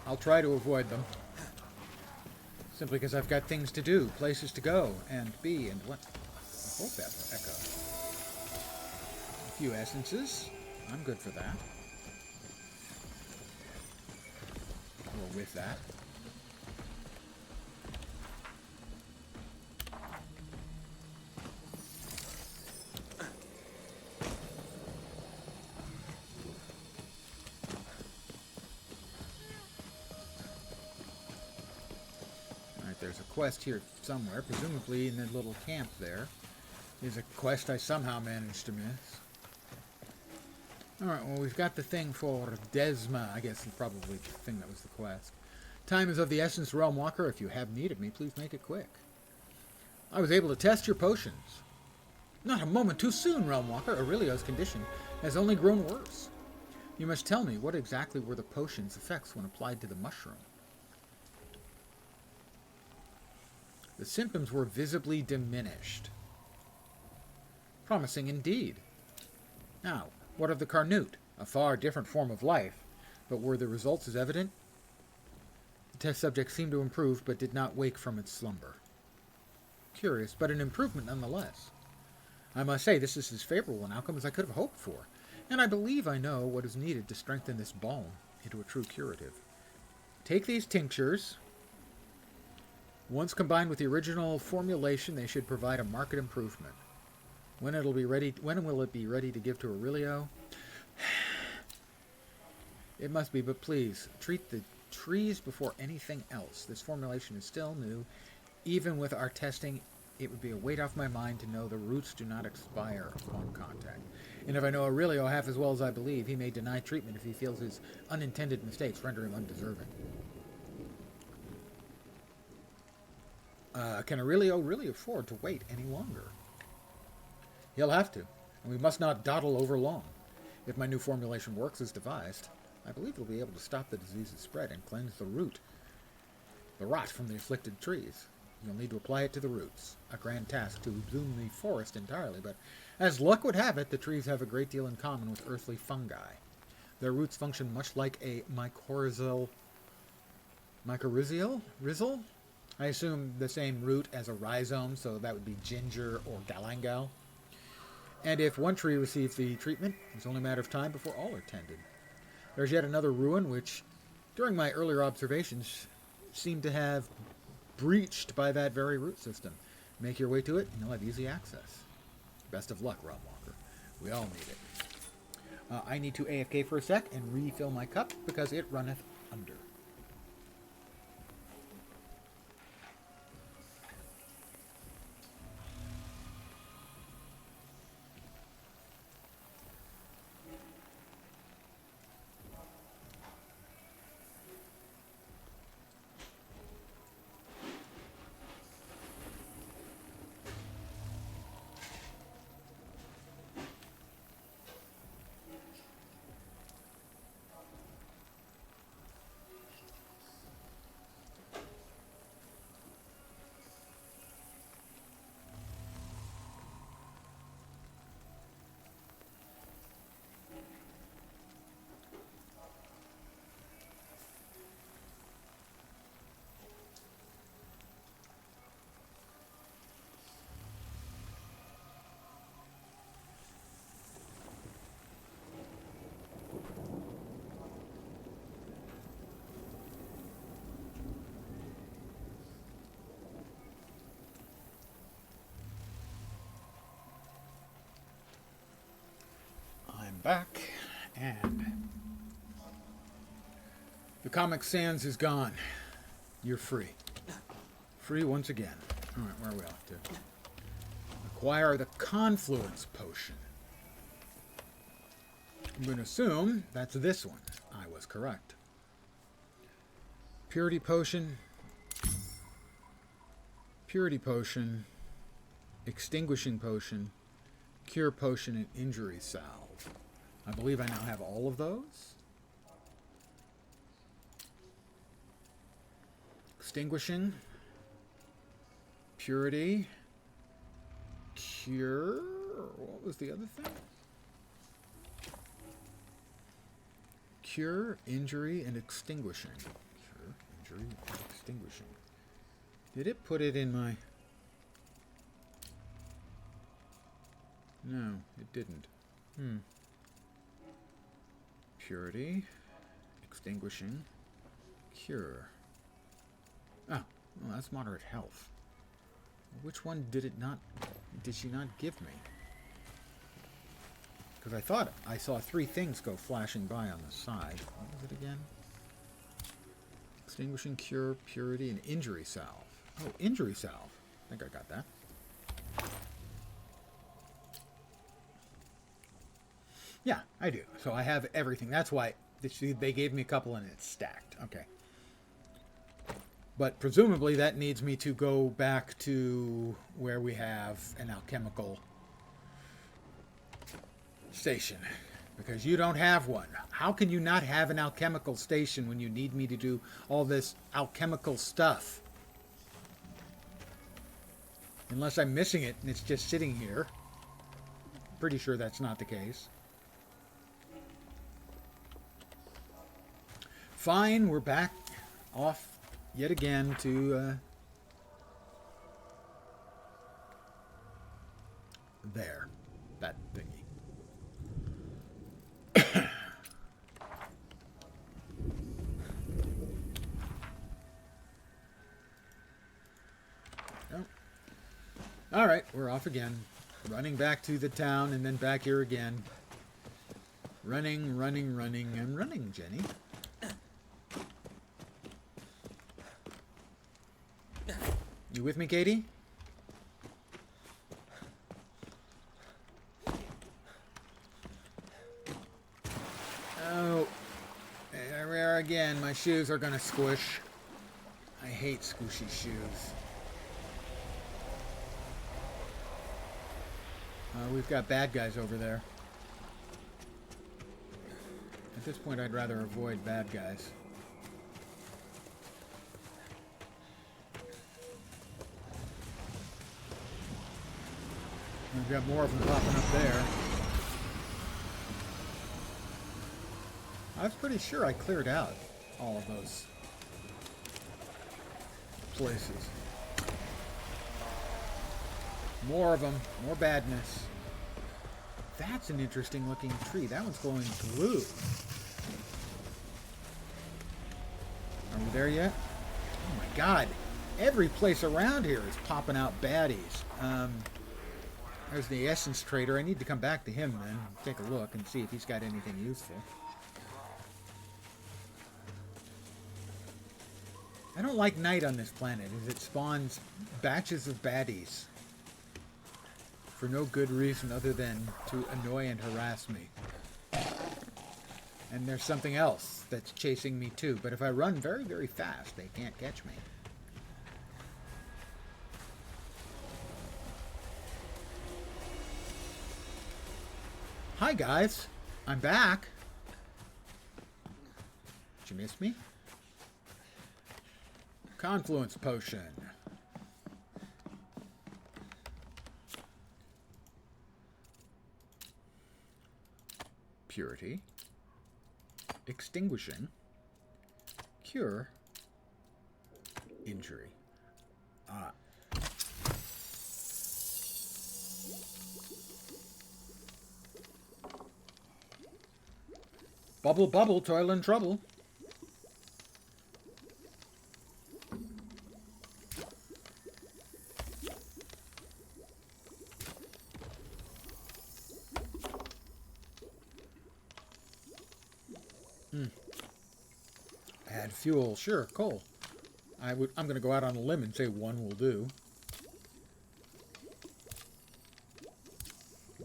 I'll try to avoid them. Simply because I've got things to do, places to go, and be, and what... I hope that's echo. A few essences. I'm good for that. Or with that. Alright, there's a quest here somewhere, presumably in the little camp there. Is a quest I somehow managed to miss. Alright, well, we've got the thing for Desma. I guess probably the thing that was the quest. Time is of the essence, Realm Walker. If you have need of me, please make it quick. I was able to test your potions. Not a moment too soon, Realm Walker. Aurelio's condition has only grown worse. You must tell me, what exactly were the potion's effects when applied to the mushroom? The symptoms were visibly diminished. Promising indeed. Now, what of the Carnute? A far different form of life. But were the results as evident? The test subject seemed to improve, but did not wake from its slumber. Curious, but an improvement nonetheless. I must say, this is as favorable an outcome as I could have hoped for, and I believe I know what is needed to strengthen this balm into a true curative. Take these tinctures. Once combined with the original formulation, they should provide a marked improvement. When will it be ready to give to Aurelio? It must be, but please, treat the trees before anything else. This formulation is still new. Even with our testing, it would be a weight off my mind to know the roots do not expire upon contact. And if I know Aurelio half as well as I believe, he may deny treatment if he feels his unintended mistakes render him undeserving. Can Aurelio really afford to wait any longer? He'll have to, and we must not dawdle over long. If my new formulation works as devised, I believe we'll be able to stop the disease's spread and cleanse the rot from the afflicted trees. You'll need to apply it to the roots. A grand task to bloom the forest entirely, but as luck would have it, the trees have a great deal in common with earthly fungi. Their roots function much like a mycorrhizal... Mycorrhizal? I assume the same root as a rhizome, so that would be ginger or galangal. And if one tree receives the treatment, it's only a matter of time before all are tended. There's yet another ruin which, during my earlier observations, seemed to have breached by that very root system. Make your way to it, and you'll have easy access. Best of luck, Rob Walker. We all need it. I need to AFK for a sec and refill my cup because it runneth under. Back, and the Comic Sans is gone. You're free. Free once again. Alright, where are we off to? Acquire the Confluence Potion. I'm going to assume that's this one. I was correct. Purity Potion. Purity Potion. Extinguishing Potion. Cure Potion and Injury Salve. I believe I now have all of those. Extinguishing. Purity. Cure. What was the other thing? Cure, injury, and extinguishing. Cure, injury, and extinguishing. Did it put it in my... No, it didn't. Purity, extinguishing, cure. Oh, well, that's moderate health. Which one did she not give me? Because I thought I saw 3 things go flashing by on the side. What was it again? Extinguishing, cure, purity, and injury salve. Oh, injury salve. I think I got that. Yeah, I do. So I have everything. That's why they gave me a couple and it's stacked. Okay. But presumably that needs me to go back to where we have an alchemical station. Because you don't have one. How can you not have an alchemical station when you need me to do all this alchemical stuff? Unless I'm missing it and it's just sitting here. Pretty sure that's not the case. Fine, we're back off yet again to there, that thingy. Oh. All right, we're off again, running back to the town and then back here again. Running, I'm running, Jenny. You with me, Katie? Oh, there we are again. My shoes are gonna squish. I hate squishy shoes. We've got bad guys over there. At this point, I'd rather avoid bad guys. We've got more of them popping up there. I was pretty sure I cleared out all of those places. More of them. More badness. That's an interesting looking tree. That one's glowing blue. Are we there yet? Oh my god. Every place around here is popping out baddies. There's the essence trader. I need to come back to him then. Take a look and see if he's got anything useful. I don't like night on this planet, as it spawns batches of baddies. For no good reason other than to annoy and harass me. And there's something else that's chasing me too. But if I run very, very fast, they can't catch me. Hi guys, I'm back. Did you miss me? Confluence potion. Purity. Extinguishing. Cure. Injury. Ah. Bubble, bubble, toil and trouble. Add fuel. Sure, coal. I'm going to go out on a limb and say one will do.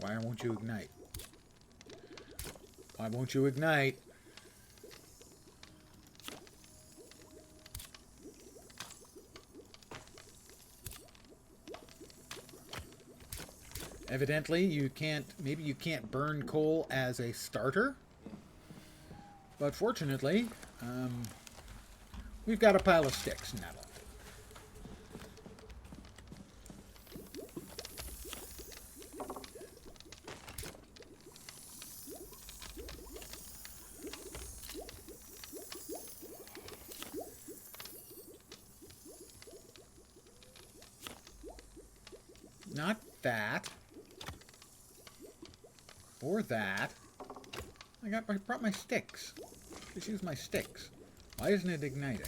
Why won't you ignite? Why won't you ignite? Evidently, you can't, maybe you can't burn coal as a starter. But fortunately, we've got a pile of sticks now. Not that. Or that. I brought my sticks. Just use my sticks. Why isn't it igniting?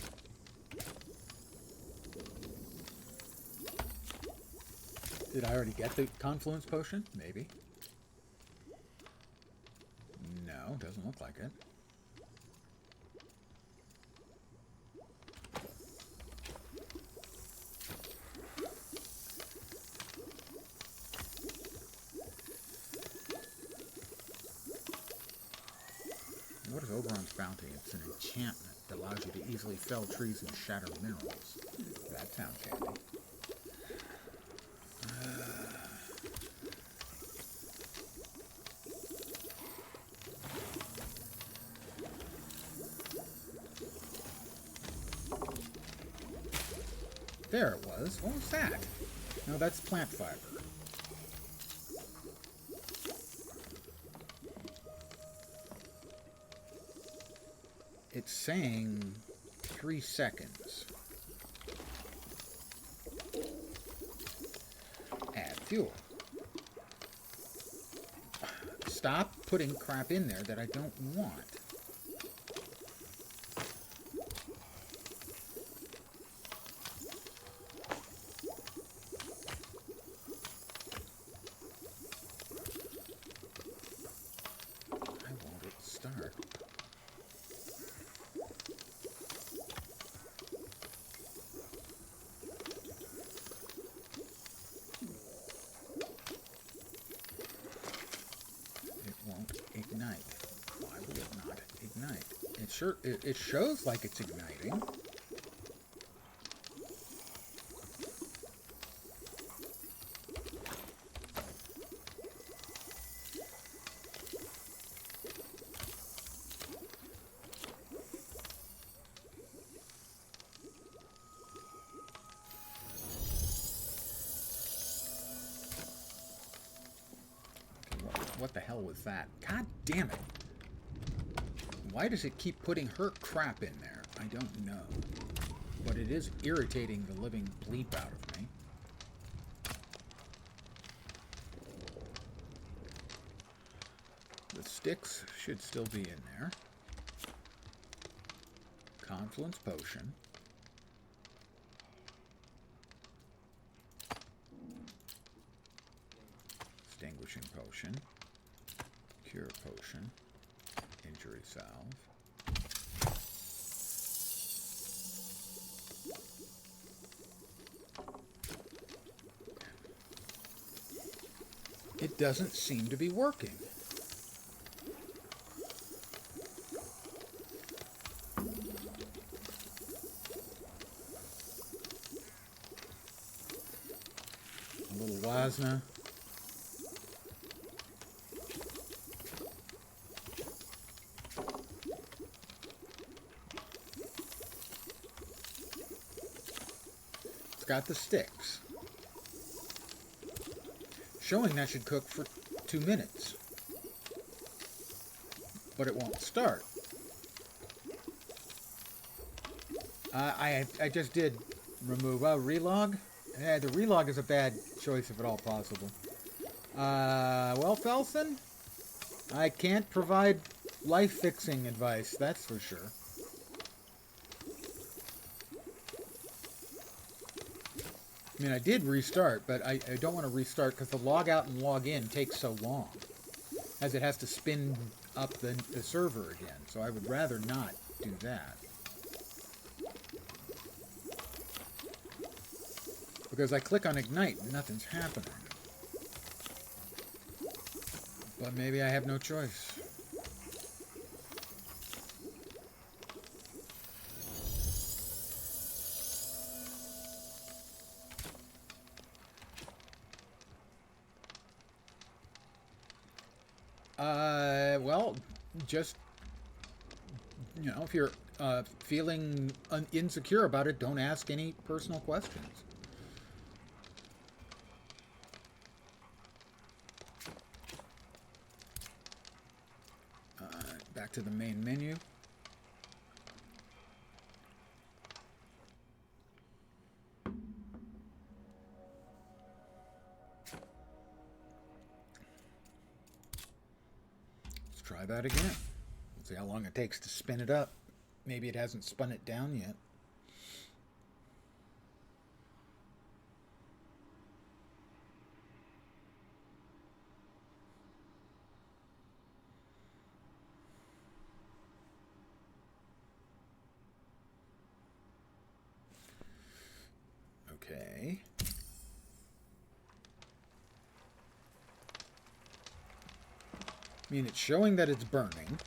Did I already get the confluence potion? Maybe. No, doesn't look like it. What is Oberon's Bounty? It's an enchantment that allows you to easily fell trees and shatter minerals. That sounds handy. There it was. What was that? No, that's plant fiber. It's saying 3 seconds. Add fuel. Stop putting crap in there that I don't want. Why won't it start? Ignite. Why would it not ignite? It shows like it's igniting. What the hell was that? God damn it. Why does it keep putting her crap in there? I don't know. But it is irritating the living bleep out of me. The sticks should still be in there. Confluence potion. Extinguishing potion. Cure potion. Injury salve. It doesn't seem to be working. A little Wasna. It's got the sticks. Showing that should cook for 2 minutes. But it won't start. I just did remove relog. Yeah, the relog is a bad choice if at all possible. Well, Felson, I can't provide life-fixing advice, that's for sure. I mean, I did restart, but I don't want to restart because the log out and log in takes so long, as it has to spin up the server again. So I would rather not do that. Because I click on Ignite and nothing's happening. But maybe I have no choice. Well, just, you know, if you're feeling insecure about it, don't ask any personal questions. Back to the main menu. Let's try that again. Let's see how long it takes to spin it up. Maybe it hasn't spun it down yet. Okay. I mean, it's showing that it's burning.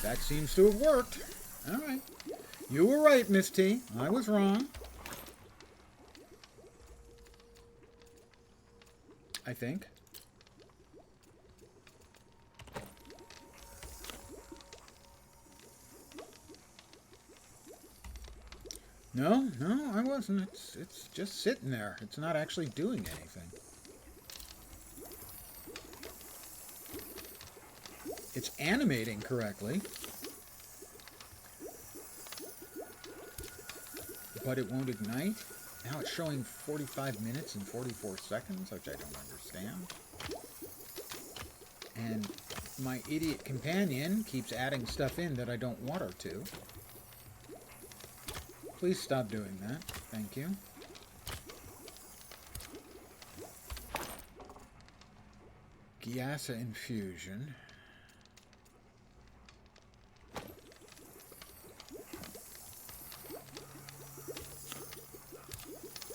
That seems to have worked. All right. You were right, Miss T. I was wrong. I think. No, I wasn't. It's just sitting there. It's not actually doing anything. It's animating correctly. But it won't ignite. Now it's showing 45 minutes and 44 seconds, which I don't understand. And my idiot companion keeps adding stuff in that I don't want her to. Please stop doing that. Thank you. Gyasa infusion.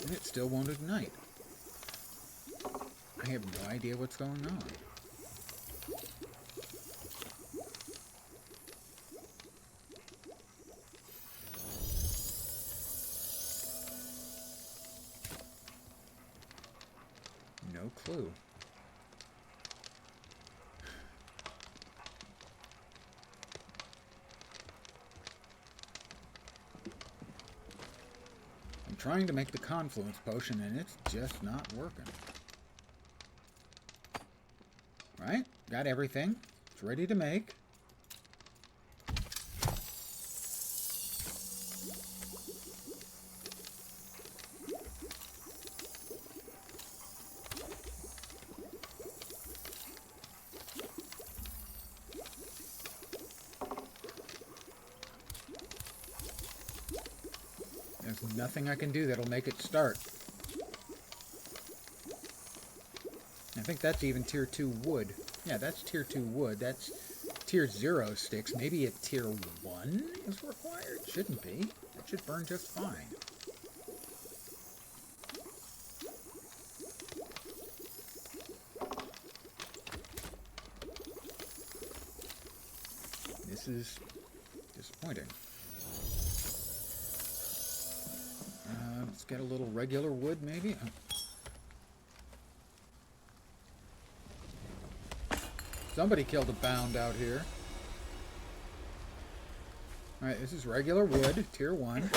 And it still won't ignite. I have no idea what's going on. No clue. trying to make the confluence potion and it's just not working. Right? Got everything. It's ready to make. There's nothing I can do that'll make it start. I think that's even tier 2 wood. Yeah, that's tier 2 wood. That's tier 0 sticks. Maybe a tier 1 is required? Shouldn't be. It should burn just fine. This is disappointing. Let's get a little regular wood, maybe. Somebody killed a bound out here. Alright, this is regular wood, tier 1.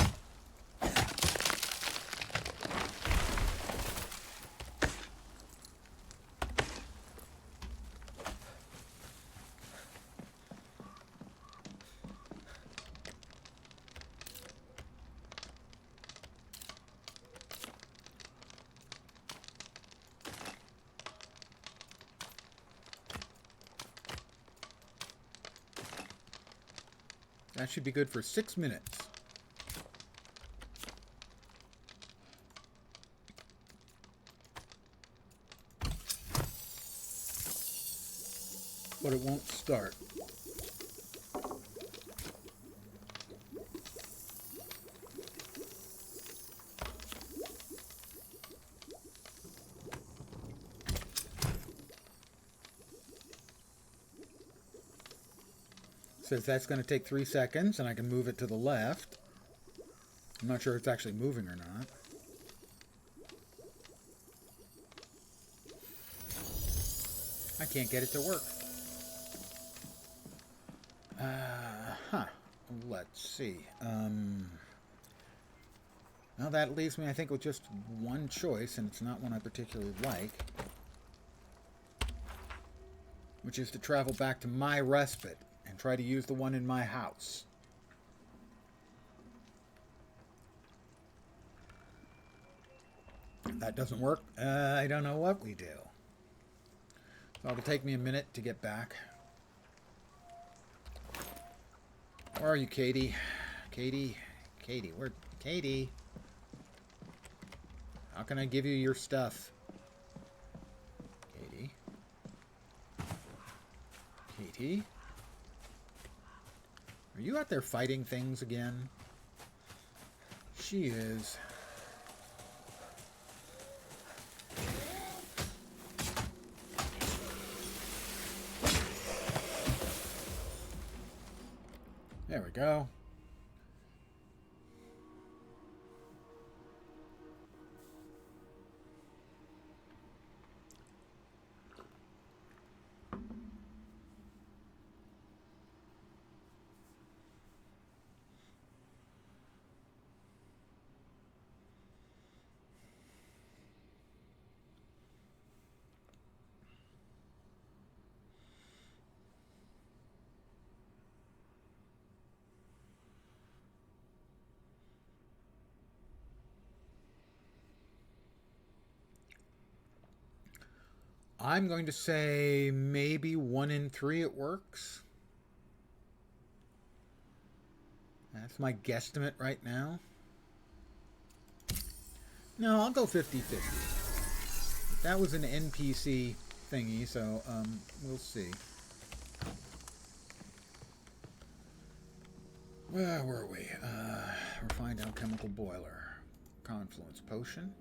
That should be good for 6 minutes. But it won't start. Says that's going to take 3 seconds, and I can move it to the left. I'm not sure it's actually moving or not. I can't get it to work. Let's see. Now that leaves me, I think, with just one choice, and it's not one I particularly like. Which is to travel back to my respite and try to use the one in my house. If that doesn't work, I don't know what we do. So it'll take me a minute to get back. Where are you, Katie? Katie? Katie, where? Katie? How can I give you your stuff? Katie? Katie? Are you out there fighting things again? She is. There we go. I'm going to say maybe 1 in 3 it works. That's my guesstimate right now. No, I'll go 50-50. That was an NPC thingy, so we'll see. Where were we? Refined alchemical boiler. Confluence potion.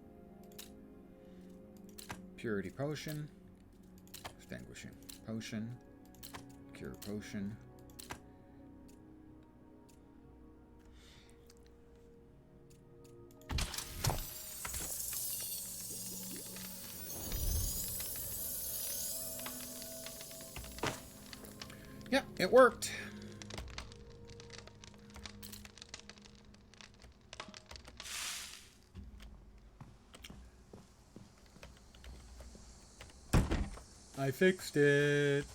Purity potion. Extinguishing potion. Cure potion. Yep, it worked. I fixed it.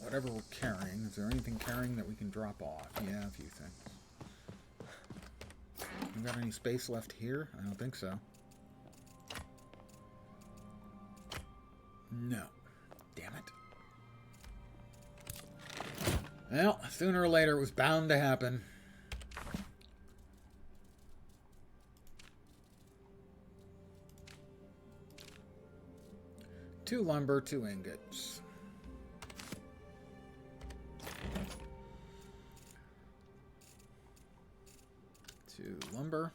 Whatever we're carrying. Is there anything carrying that we can drop off? Yeah, a few things. We got any space left here? I don't think so. No. Damn it. Well, sooner or later it was bound to happen. Two lumber, 2 ingots. Lumber.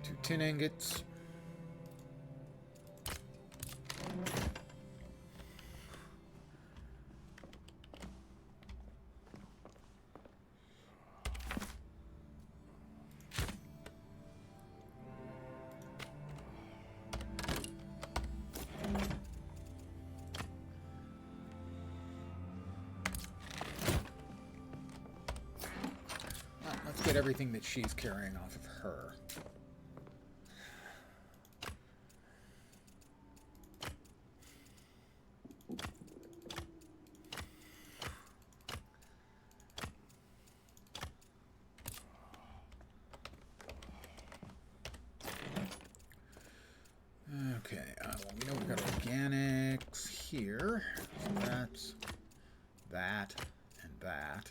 2 tin ingots. Get everything that she's carrying off of her. Okay, well, we know we've got organics here. So that's that and that.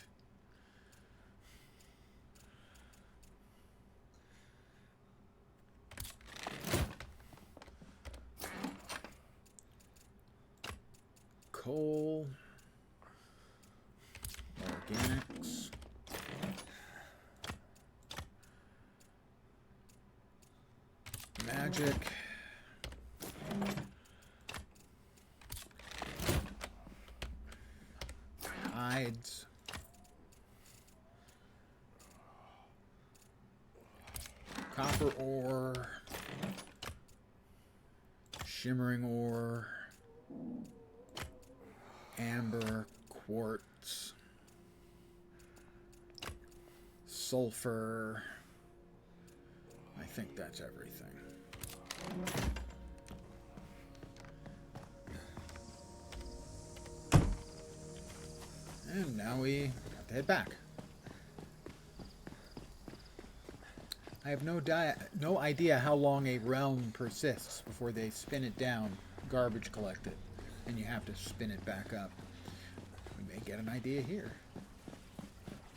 Coal, organics, magic, hides, copper ore, shimmering ore, amber, quartz, sulfur. I think that's everything. And now we have to head back. I have no idea how long a realm persists before they spin it down, garbage collected, and you have to spin it back up. We may get an idea here.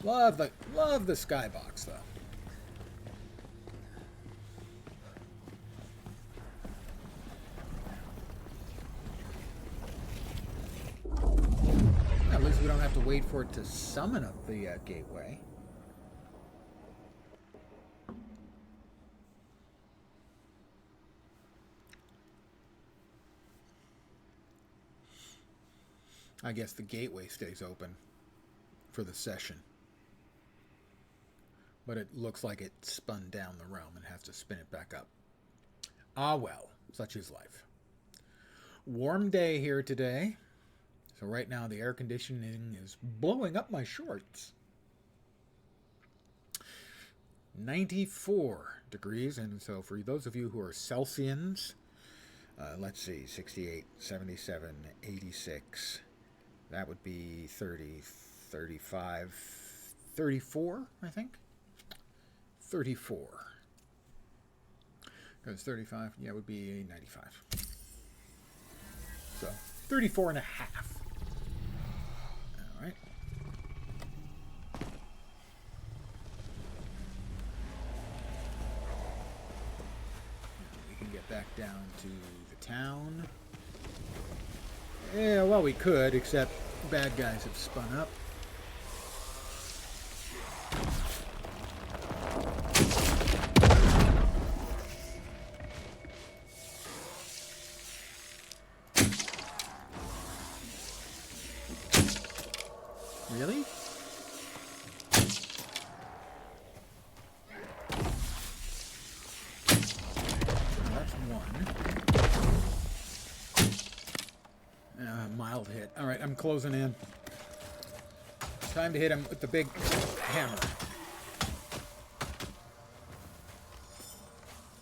Love the skybox though. At least we don't have to wait for it to summon up the gateway. I guess the gateway stays open for the session. But it looks like it spun down the realm and has to spin it back up. Ah well, such is life. Warm day here today. So right now the air conditioning is blowing up my shorts. 94 degrees. And so for those of you who are Celsians, let's see, 68, 77, 86. That would be 30, 35, 34, I think. 34. Because 35, yeah, would be 95. So, 34 and a half. All right. We can get back down to the town. Yeah, well, we could, except bad guys have spun up. Really? Oh, that's one. Mild hit. All right, I'm closing in. Time to hit him with the big hammer.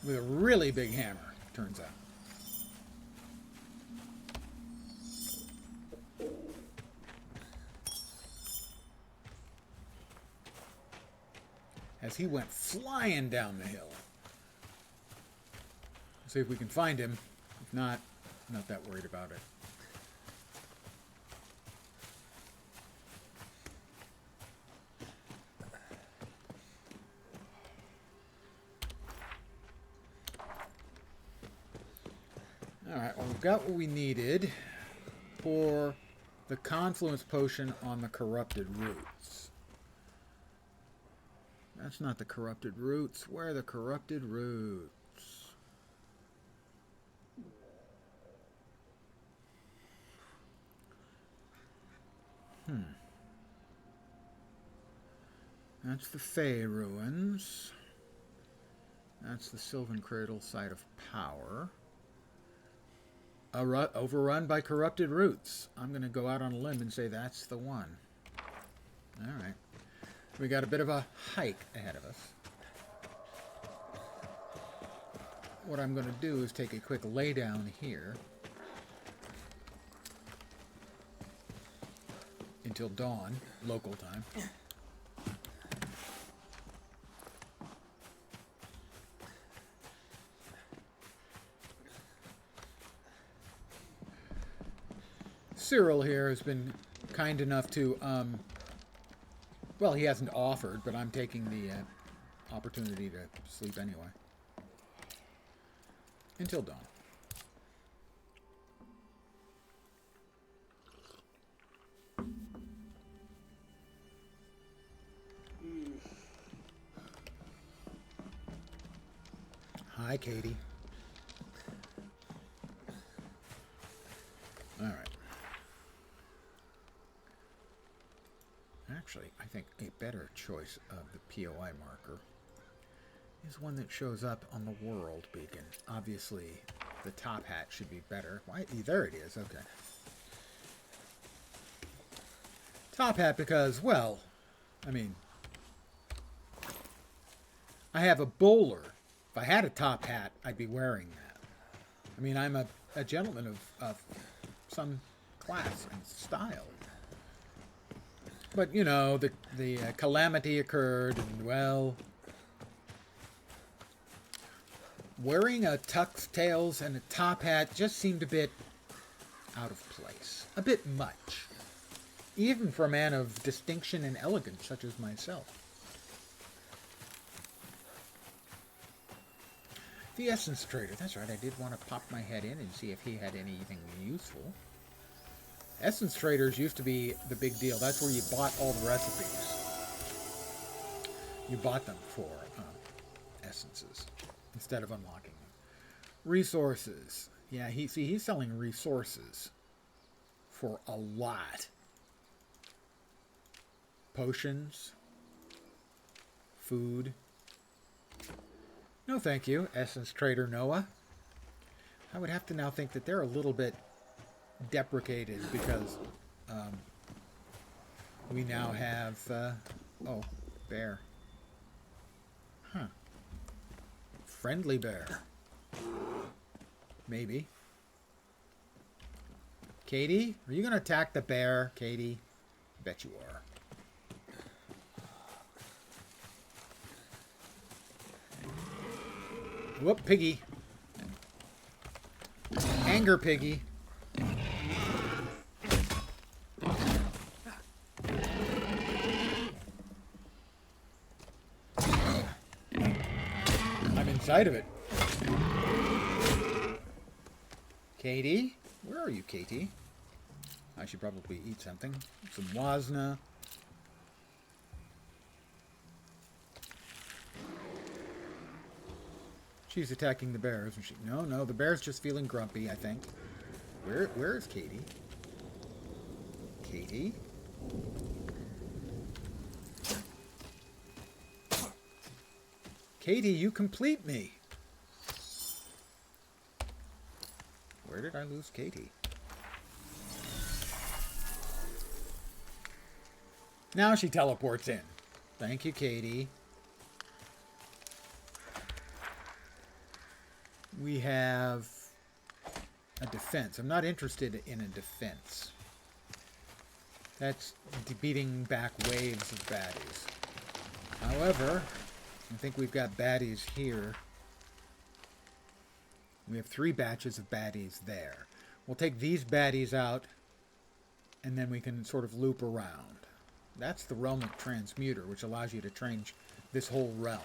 With a really big hammer, turns out. As he went flying down the hill. See if we can find him. If not, not that worried about it. Alright, well, we've got what we needed for the confluence potion on the corrupted roots. That's not the corrupted roots. Where are the corrupted roots? That's the Fey ruins. That's the Sylvan Cradle site of power. Overrun by corrupted roots. I'm going to go out on a limb and say that's the one. Alright. We got a bit of a hike ahead of us. What I'm going to do is take a quick lay down here until dawn, local time. Cyril here has been kind enough to, well, he hasn't offered, but I'm taking the opportunity to sleep anyway. Until dawn. Hi, Katie. All right. Actually, I think a better choice of the POI marker is one that shows up on the world beacon. Obviously, the top hat should be better. Why? There it is. Okay. Top hat because, well, I mean, I have a bowler. If I had a top hat, I'd be wearing that. I mean, I'm a gentleman of some class and style. But, you know, the calamity occurred, and, well, wearing a tux tails and a top hat just seemed a bit out of place. A bit much. Even for a man of distinction and elegance such as myself. The Essence Trader. That's right, I did want to pop my head in and see if he had anything useful. Essence Traders used to be the big deal. That's where you bought all the recipes. You bought them for essences instead of unlocking them. Resources. Yeah, he's selling resources for a lot. Potions. Food. No, thank you, Essence Trader Noah. I would have to now think that they're a little bit deprecated because we now have oh, bear. Huh. Friendly bear. Maybe. Katie, are you going to attack the bear, Katie? I bet you are. Whoop, piggy. Anger piggy. I'm inside of it. Katie? Where are you, Katie? I should probably eat something. Some Wasna. She's attacking the bear, isn't she? No, the bear's just feeling grumpy, I think. Where is Katie? Katie? Katie, you complete me. Where did I lose Katie? Now she teleports in. Thank you, Katie. We have a defense. I'm not interested in a defense. That's beating back waves of baddies. However, I think we've got baddies here. We have 3 batches of baddies there. We'll take these baddies out, and then we can sort of loop around. That's the realm of transmuter, which allows you to change this whole realm.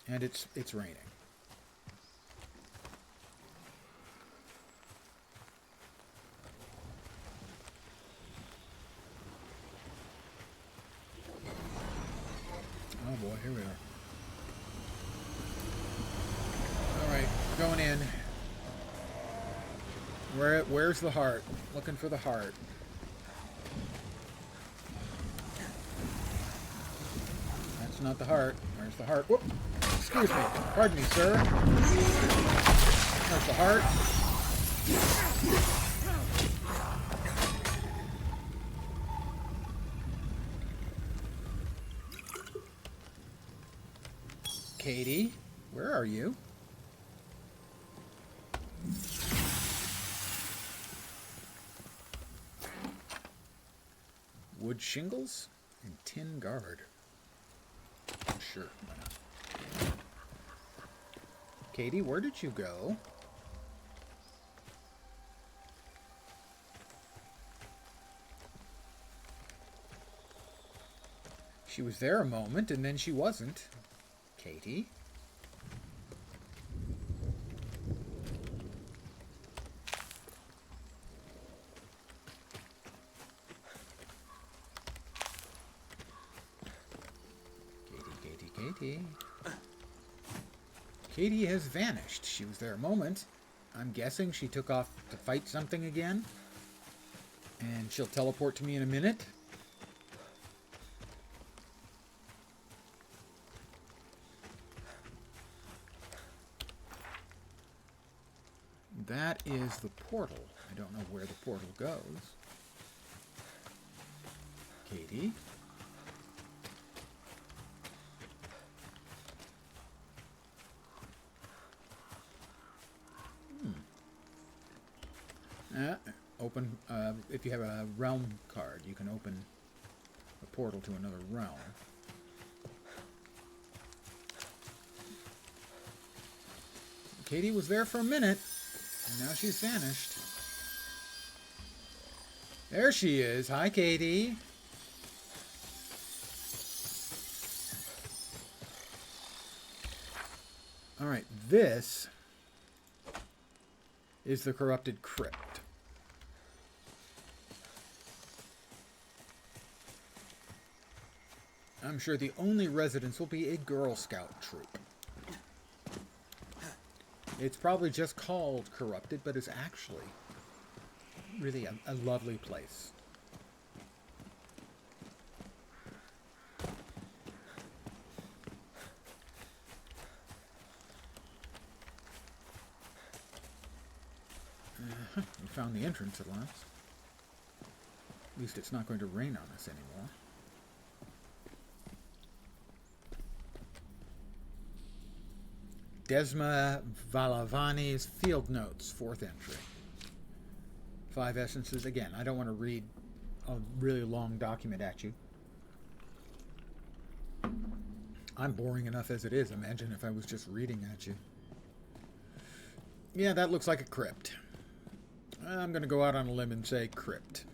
And it's raining. Oh boy, here we are. Alright, going in. Where's the heart? Looking for the heart. That's not the heart. Where's the heart? Whoop! Excuse me. Pardon me, sir. There's the heart. Katie, where are you? Wood shingles and tin guard. Sure, why not? Katie, where did you go? She was there a moment, and then she wasn't. Katie? Katie. Katie has vanished. She was there a moment. I'm guessing she took off to fight something again. And she'll teleport to me in a minute. That is the portal. I don't know where the portal goes. Katie? Open, if you have a realm card, you can open a portal to another realm. Katie was there for a minute, and now she's vanished. There she is. Hi, Katie. Alright, this is the corrupted crypt. I'm sure the only residents will be a Girl Scout troop. It's probably just called Corrupted, but it's actually really a lovely place. We found the entrance at last. At least it's not going to rain on us anymore. Desma Valavani's Field Notes, 4th entry. 5 essences. Again, I don't want to read a really long document at you. I'm boring enough as it is. Imagine if I was just reading at you. Yeah, that looks like a crypt. I'm going to go out on a limb and say crypt.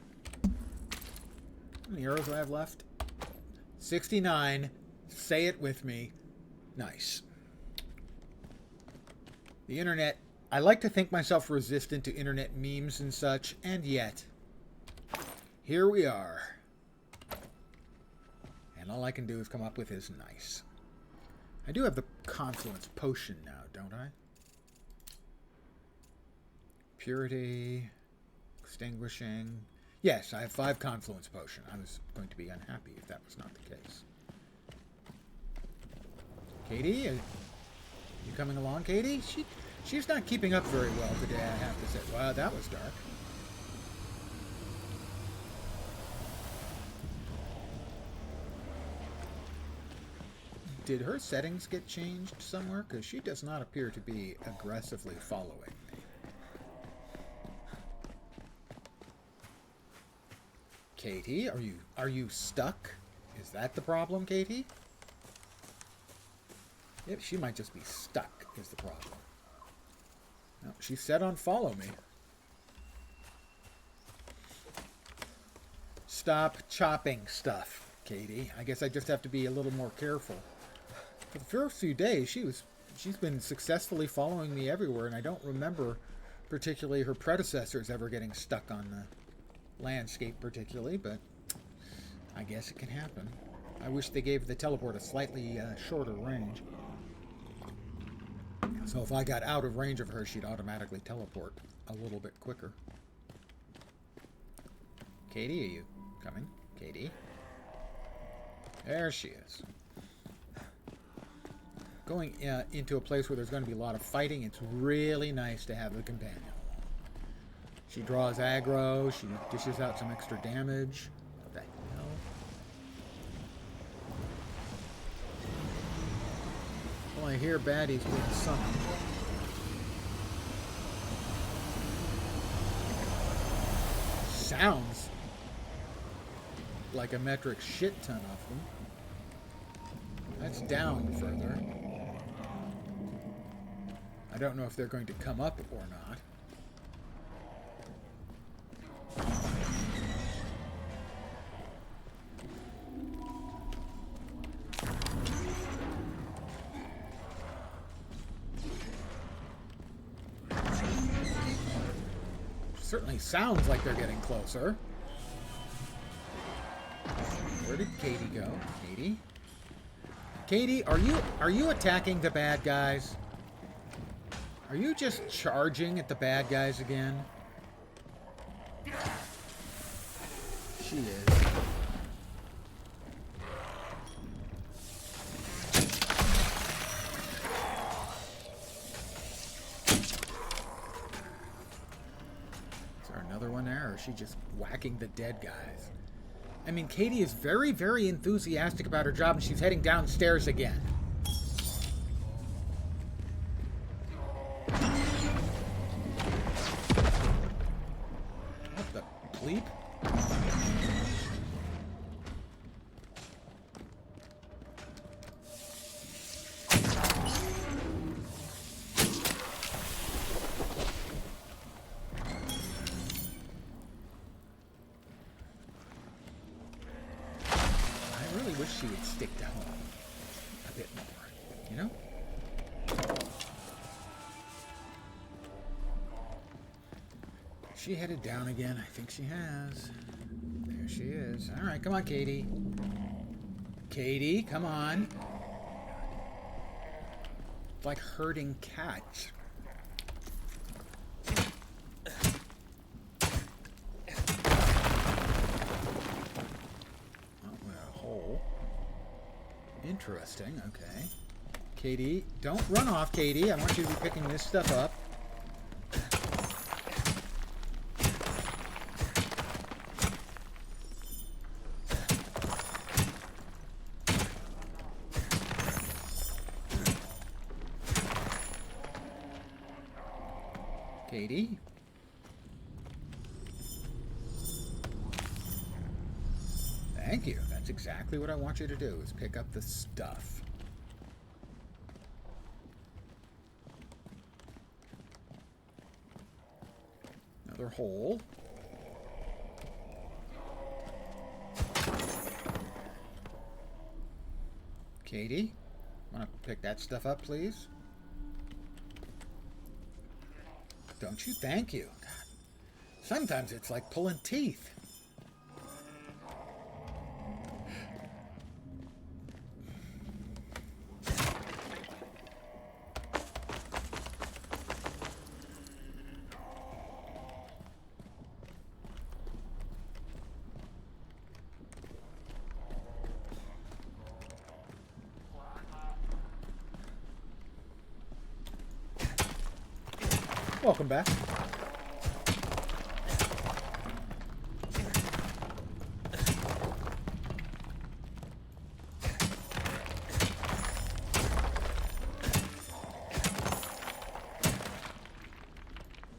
How many arrows do I have left? 69. Say it with me. Nice. The internet, I like to think myself resistant to internet memes and such, and yet, here we are. And all I can do is come up with is nice. I do have the Confluence Potion now, don't I? Purity, Extinguishing. Yes, I have 5 Confluence Potion. I was going to be unhappy if that was not the case. Katie, you coming along, Katie? She's not keeping up very well today, I have to say. Wow, that was dark. did her settings get changed somewhere? Because she does not appear to be aggressively following me. Katie, are you stuck? Is that the problem, Katie? Yep, she might just be stuck is the problem. No, she's set on follow me. Stop chopping stuff, Katie. I guess I just have to be a little more careful. For the first few days, she's been successfully following me everywhere, and I don't remember particularly her predecessors ever getting stuck on the landscape particularly, but I guess it can happen. I wish they gave the teleport a slightly shorter range. So if I got out of range of her, she'd automatically teleport a little bit quicker. Katie, are you coming? Katie? There she is. Going into a place where there's going to be a lot of fighting, it's really nice to have a companion. She draws aggro, she dishes out some extra damage. What the hell? Well, I hear baddies being summoned. Sounds like a metric shit ton of them. That's down further. I don't know if they're going to come up or not. Certainly sounds like they're getting closer. Where did Katie go? Katie? Katie, are you attacking the bad guys? Are you just charging at the bad guys again? She is. Is there another one there, or is she just whacking the dead guys? I mean, Katie is very, very enthusiastic about her job, and she's heading downstairs again. What the bleep? She would stick to home a bit more, you know? She headed down again. I think she has. There she is. All right, come on, Katie. Katie, come on. It's like herding cats. Interesting, okay. Katie, don't run off, Katie. I want you to be picking this stuff up. Katie? Thank you. That's exactly what I want you to do, is pick up the stuff. Another hole. Katie, want to pick that stuff up, please? Don't you? Thank you. God. Sometimes it's like pulling teeth. Welcome back.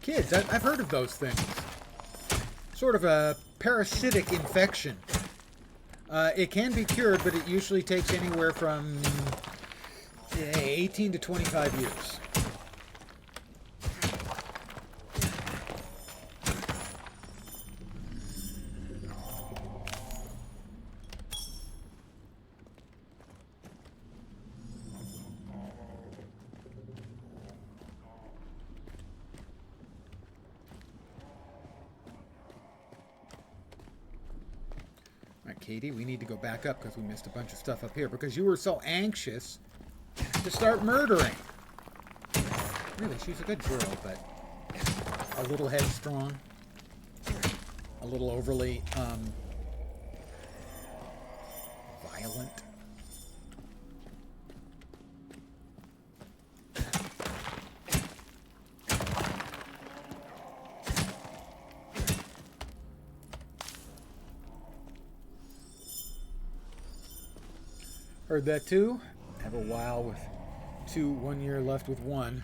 kids. I've heard of those things. Sort of a parasitic infection. It can be cured, but it usually takes anywhere from 18 to 25 years. Katie, we need to go back up because we missed a bunch of stuff up here because you were so anxious to start murdering. Really, she's a good girl, but a little headstrong, a little overly violent. Heard that too. Have a while with 2, 1 year left with 1.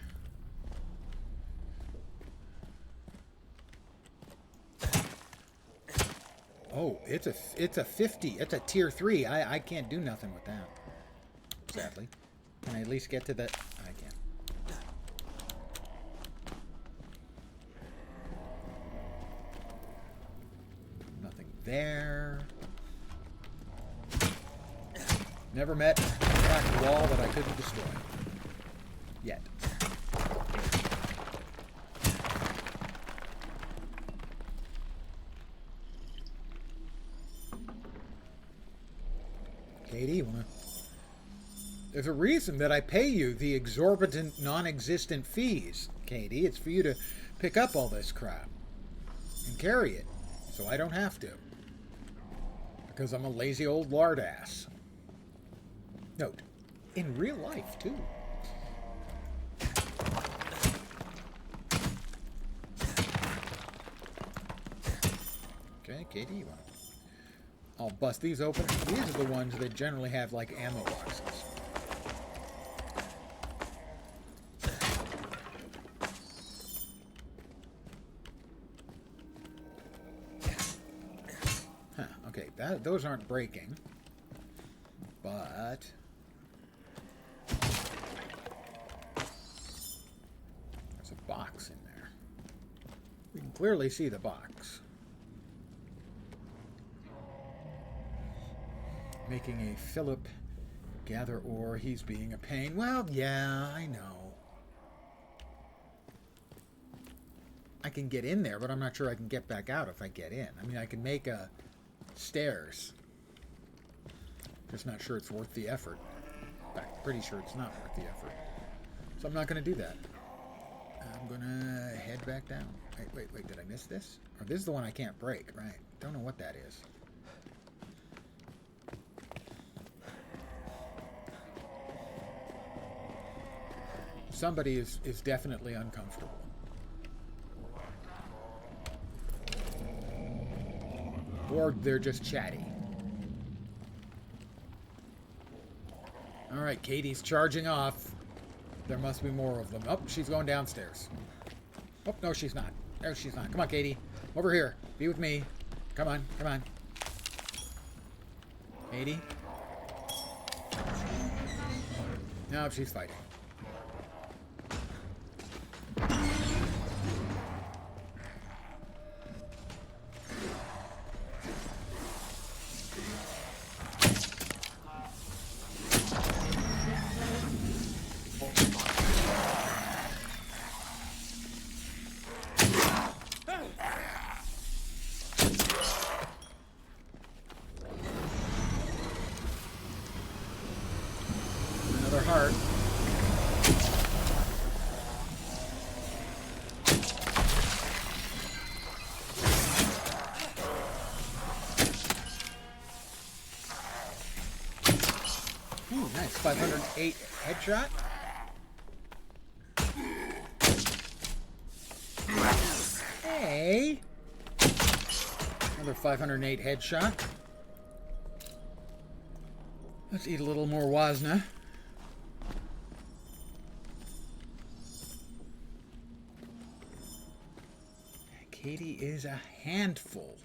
Oh, it's a 50. It's a tier 3. I can't do nothing with that. Sadly. Can I at least get to that? I can. Nothing there. Never met a cracked wall that I couldn't destroy. Yet. Katie, you wanna... There's a reason that I pay you the exorbitant, non-existent fees, Katie. It's for you to pick up all this crap and carry it, so I don't have to. Because I'm a lazy old lard ass. Note, in real life, too. Okay, Katie, you want to... I'll bust these open. These are the ones that generally have, like, ammo boxes. Huh, okay, those aren't breaking. But... box in there. We can clearly see the box. Making a Philip gather ore. He's being a pain. Well, yeah, I know. I can get in there, but I'm not sure I can get back out if I get in. I mean, I can make a stairs. Just not sure it's worth the effort. In fact, pretty sure it's not worth the effort. So I'm not going to do that. I'm gonna head back down. Wait, did I miss this? Or this is the one I can't break, right? Don't know what that is. Somebody is definitely uncomfortable. Or they're just chatty. Alright, Katie's charging off. There must be more of them. Oh, she's going downstairs. Oh, no, she's not. No, she's not. Come on, Katie. Over here. Be with me. Come on, come on. Katie? No, she's fighting. Heart. Ooh, nice. 508 headshot. Hey. Another 508 headshot. Let's eat a little more Wasna. Katie is a handful.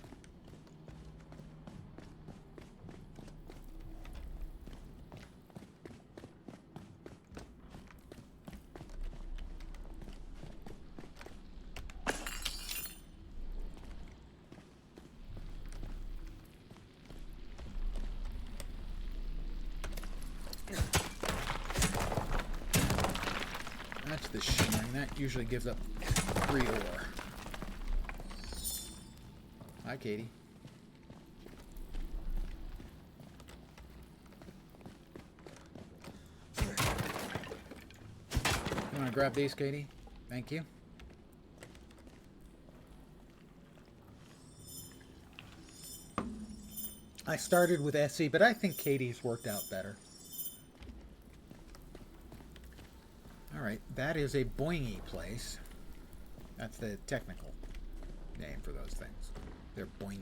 That's the shimmering. That usually gives up 3 ore. Hi, Katie. You want to grab these, Katie? Thank you. I started with Essie, but I think Katie's worked out better. Alright, that is a boingy place. That's the technical name for those things. They're boingy.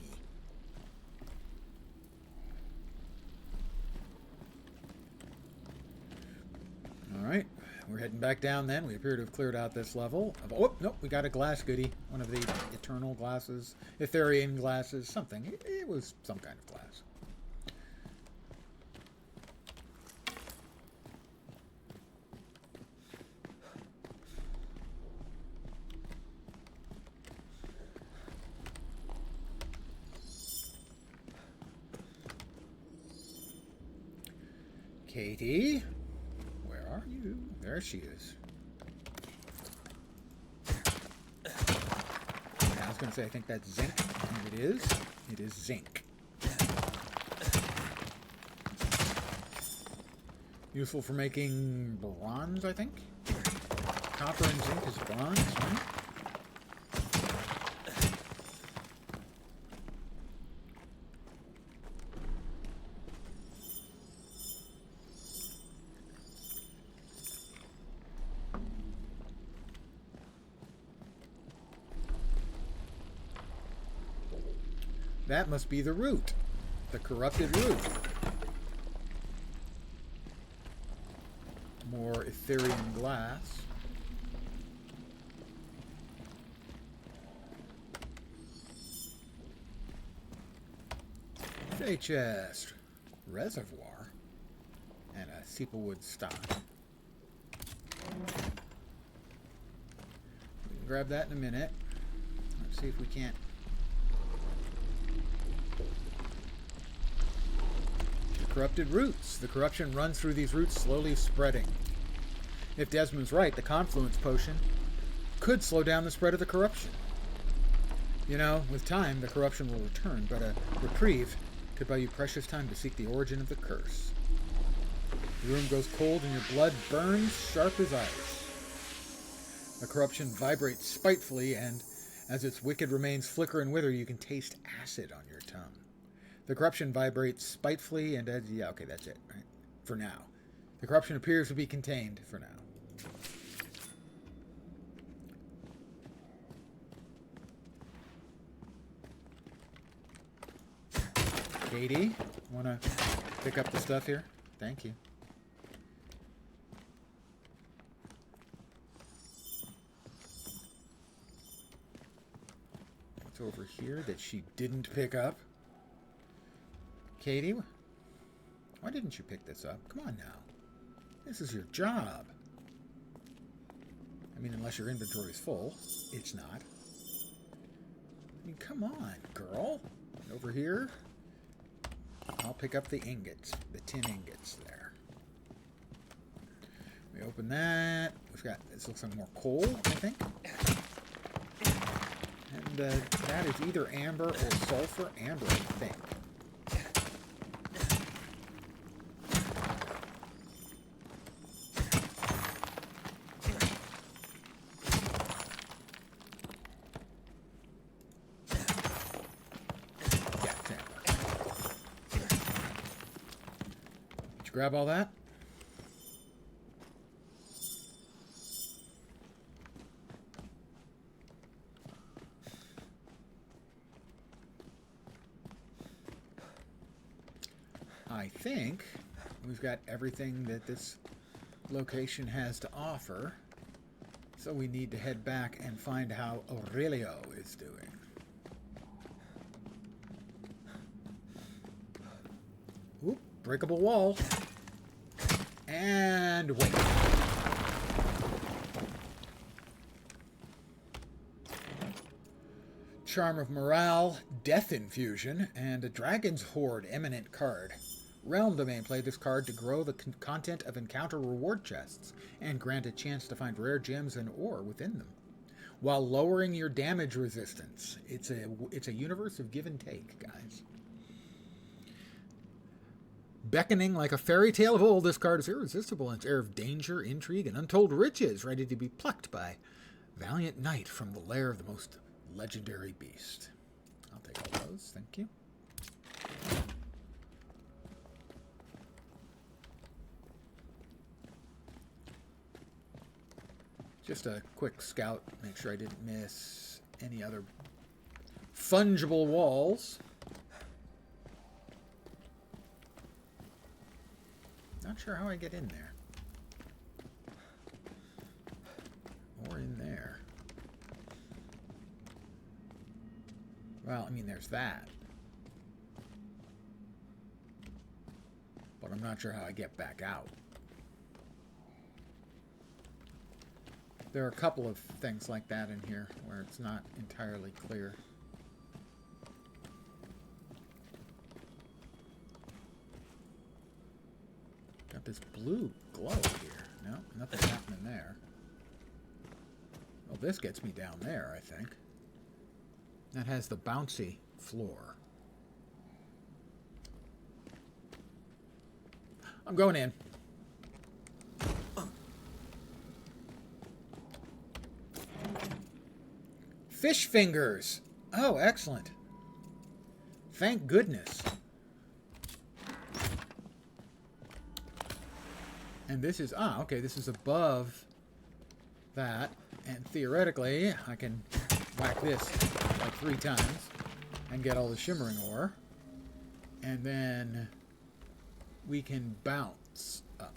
Alright, we're heading back down then. We appear to have cleared out this level. Oh, nope, we got a glass goodie. One of the eternal glasses. Ethereum glasses, something. It was some kind of glass. Katie, where are you? There she is. I was going to say, I think that's zinc. And it is. It is zinc. Useful for making bronze, I think. Copper and zinc is bronze, right? That must be the root. The corrupted root. More Ethereum glass. J chest. Reservoir. And a sepalwood stock. We can grab that in a minute. Let's see if we can't. Corrupted roots. The corruption runs through these roots, slowly spreading. If Desmond's right, the confluence potion could slow down the spread of the corruption. You know, with time, the corruption will return, but a reprieve could buy you precious time to seek the origin of the curse. The room goes cold and your blood burns sharp as ice. The corruption vibrates spitefully, and as its wicked remains flicker and wither, you can taste acid on your tongue. The corruption vibrates spitefully and yeah, okay, that's it, right? For now. The corruption appears to be contained for now. Katie, want to pick up the stuff here? Thank you. What's over here that she didn't pick up? Katie, why didn't you pick this up? Come on now. This is your job. I mean, unless your inventory is full. It's not. I mean, come on, girl. Over here. I'll pick up the ingots. The tin ingots there. We open that. We've got, this looks like more coal, I think. And that is either amber or sulfur. Amber, I think. Grab all that. I think we've got everything that this location has to offer. So we need to head back and find how Aurelio is doing. Oop, breakable wall. And wait. Charm of Morale, Death Infusion, and a Dragon's Horde Eminent card. Realm Domain, play this card to grow the content of encounter reward chests and grant a chance to find rare gems and ore within them, while lowering your damage resistance. It's a universe of give and take, guys. Beckoning like a fairy tale of old, this card is irresistible in its air of danger, intrigue, and untold riches, ready to be plucked by valiant knight from the lair of the most legendary beast. I'll take all those, thank you. Just a quick scout, make sure I didn't miss any other fungible walls. Not sure how I get in there. Or in there. Well, I mean, there's that. But I'm not sure how I get back out. There are a couple of things like that in here where it's not entirely clear. Got this blue glow here. No, nothing happening there. Well, this gets me down there, I think. That has the bouncy floor. I'm going in. Fish fingers. Oh, excellent. Thank goodness. And this is, okay, this is above that. And theoretically, I can whack this like 3 times and get all the shimmering ore. And then we can bounce up.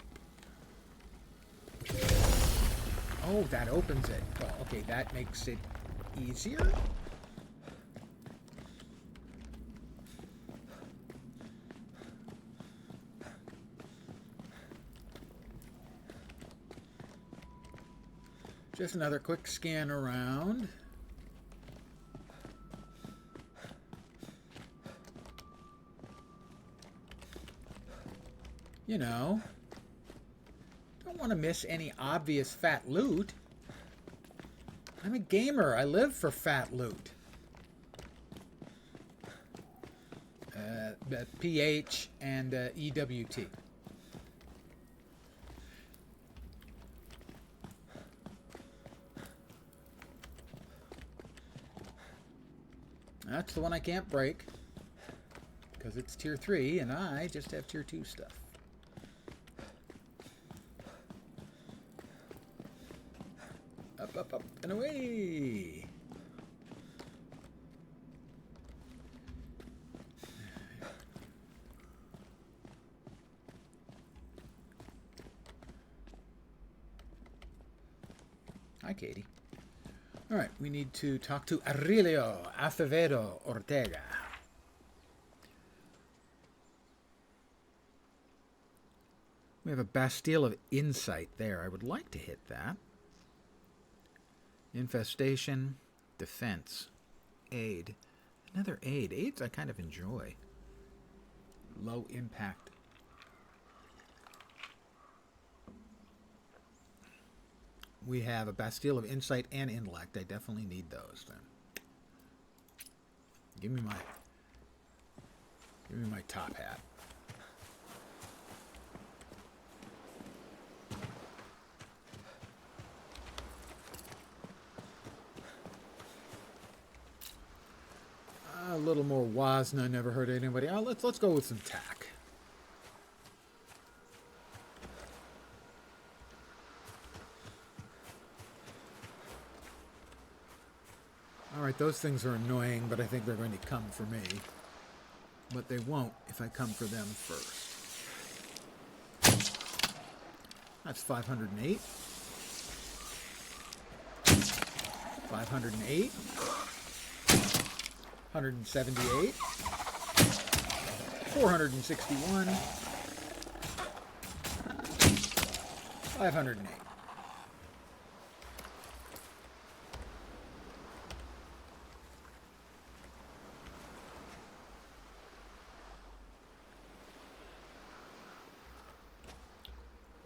Oh, that opens it. Well, okay, that makes it easier. Just another quick scan around. You know, don't want to miss any obvious fat loot. I'm a gamer. I live for fat loot. PH and EWT. That's the one I can't break because it's tier 3 and I just have tier 2 stuff. Up, up, up, and away! Hi, Katie. Alright, we need to talk to Aurelio Acevedo Ortega. We have a Bastille of Insight there. I would like to hit that. Infestation, defense, aid. Another aid. Aids I kind of enjoy. Low impact. We have a Bastille of Insight and Intellect. I definitely need those then. Give me my top hat. A little more Wasna, never hurt anybody. Let's go with some tack. Alright, those things are annoying, but I think they're going to come for me. But they won't if I come for them first. That's 508. 508. 178. 461. 508.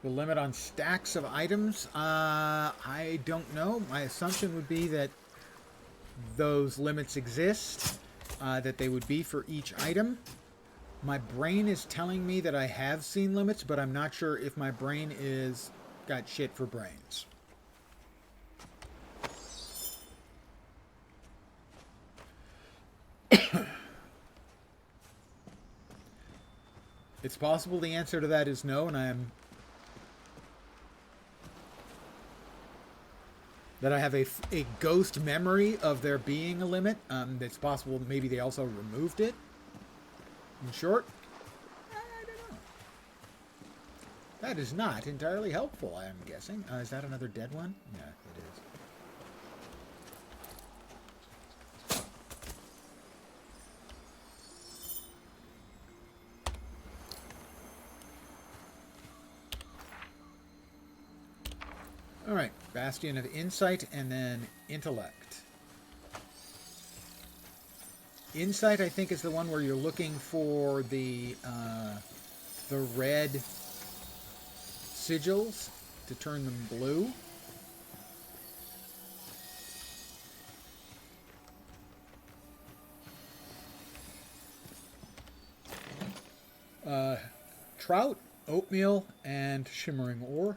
The limit on stacks of items, I don't know. My assumption would be that those limits exist, that they would be for each item. My brain is telling me that I have seen limits, but I'm not sure if my brain is got shit for brains. It's possible the answer to that is no, and I have a ghost memory of there being a limit. It's possible maybe they also removed it. In short, I don't know. That is not entirely helpful, I'm guessing. Is that another dead one? Yeah, it is. All right, Bastion of Insight and then Intellect. Insight, I think, is the one where you're looking for the red sigils to turn them blue. Trout, oatmeal, and shimmering ore.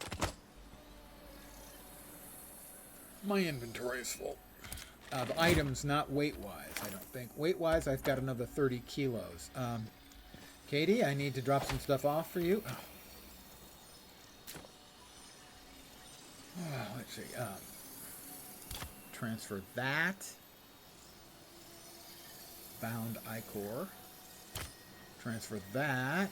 My inventory is full. Of items, not weight-wise, I don't think. Weight-wise, I've got another 30 kilos. Katie, I need to drop some stuff off for you. Let's see. Transfer that. Bound ichor. Transfer that.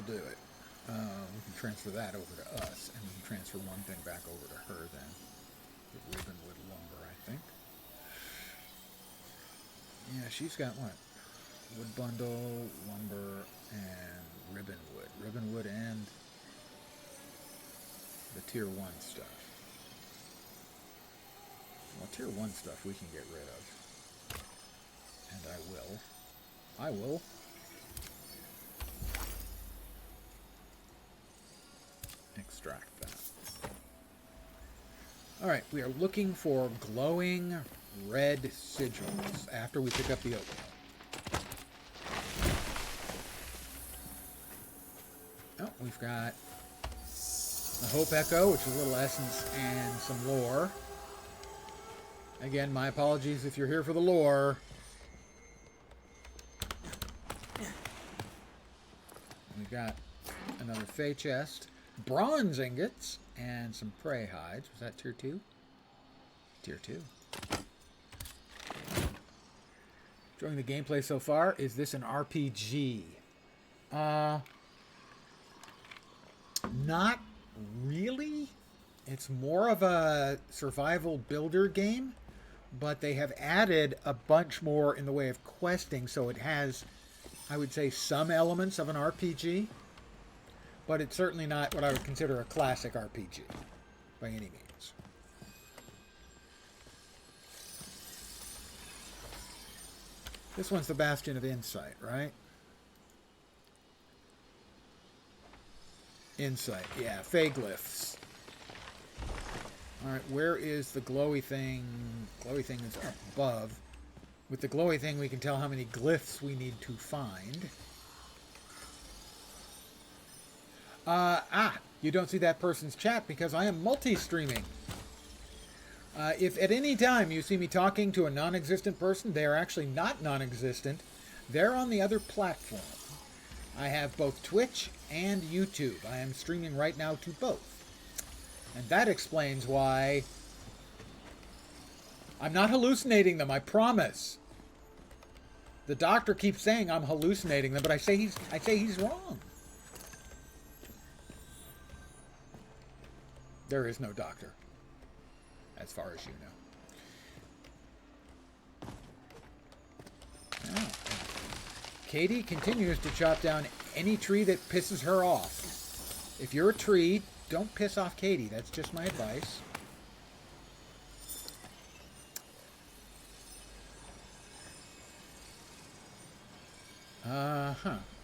Do it. We can transfer that over to us, and we can transfer one thing back over to her then. The ribbonwood lumber, I think. Yeah, she's got what? Wood bundle, lumber, and ribbonwood. Ribbonwood and the tier 1 stuff. Well, tier 1 stuff we can get rid of. And I will. Extract that. Alright, we are looking for glowing red sigils after we pick up the oatmeal. Oh, we've got the Hope Echo, which is a little essence and some lore. Again, my apologies if you're here for the lore. We've got another Fey chest. Bronze ingots and some prey hides. Was that tier 2? Tier 2. Enjoying the gameplay so far. Is this an RPG? Not really. It's more of a survival builder game, but they have added a bunch more in the way of questing, so it has, I would say, some elements of an RPG. But it's certainly not what I would consider a classic RPG, by any means. This one's the Bastion of Insight, right? Insight, yeah, Fayglyphs. Alright, where is the glowy thing? Glowy thing is up above. With the glowy thing, we can tell how many glyphs we need to find. You don't see that person's chat because I am multi-streaming. If at any time you see me talking to a non-existent person, they are actually not non-existent. They're on the other platform. I have both Twitch and YouTube. I am streaming right now to both. And that explains why I'm not hallucinating them, I promise. The doctor keeps saying I'm hallucinating them, but I say he's wrong. There is no doctor, as far as you know. Oh. Katie continues to chop down any tree that pisses her off. If you're a tree, don't piss off Katie. That's just my advice.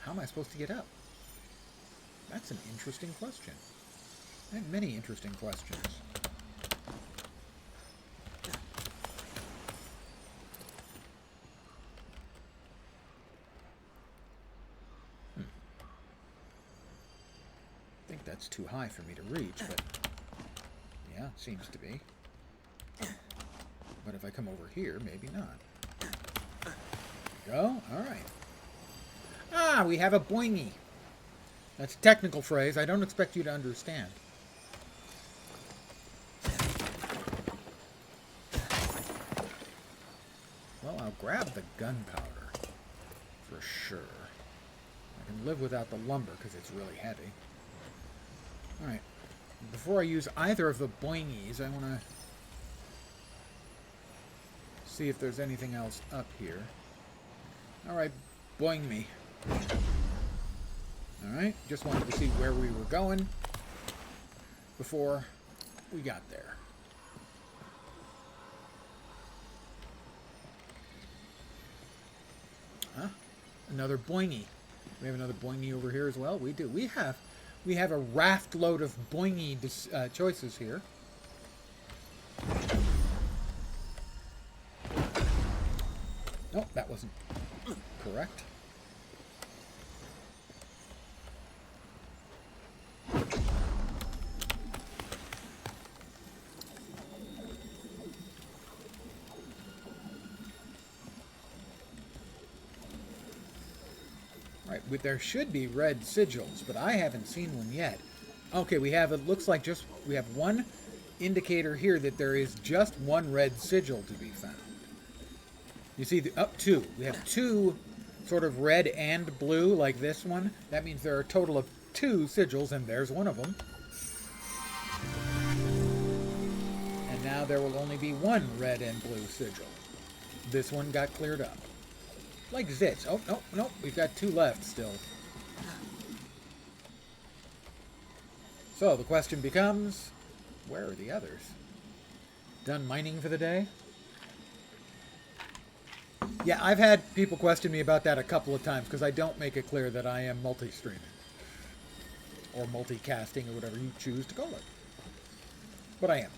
How am I supposed to get up? That's an interesting question. I have many interesting questions. I think that's too high for me to reach, but yeah, seems to be. But if I come over here, maybe not. There we go. All right. Ah, we have a boingy. That's a technical phrase. I don't expect you to understand. Well, I'll grab the gunpowder for sure. I can live without the lumber because it's really heavy. Alright. Before I use either of the boingies, I want to see if there's anything else up here. Alright, boing me. Alright, just wanted to see where we were going before we got there. Huh? Another boingy. We have another boingy over here as well. We do. We have a raft load of boingy choices here. Nope, that wasn't correct. Right, there should be red sigils, but I haven't seen one yet. Okay, it looks like we have one indicator here that there is just one red sigil to be found. You see, two. We have two sort of red and blue, like this one. That means there are a total of 2 sigils, and there's one of them. And now there will only be 1 red and blue sigil. This one got cleared up. Like zits. Oh, no, we've got 2 left still. So the question becomes, where are the others? Done mining for the day? Yeah, I've had people question me about that a couple of times because I don't make it clear that I am multi-streaming. Or multicasting or whatever you choose to call it. But I am.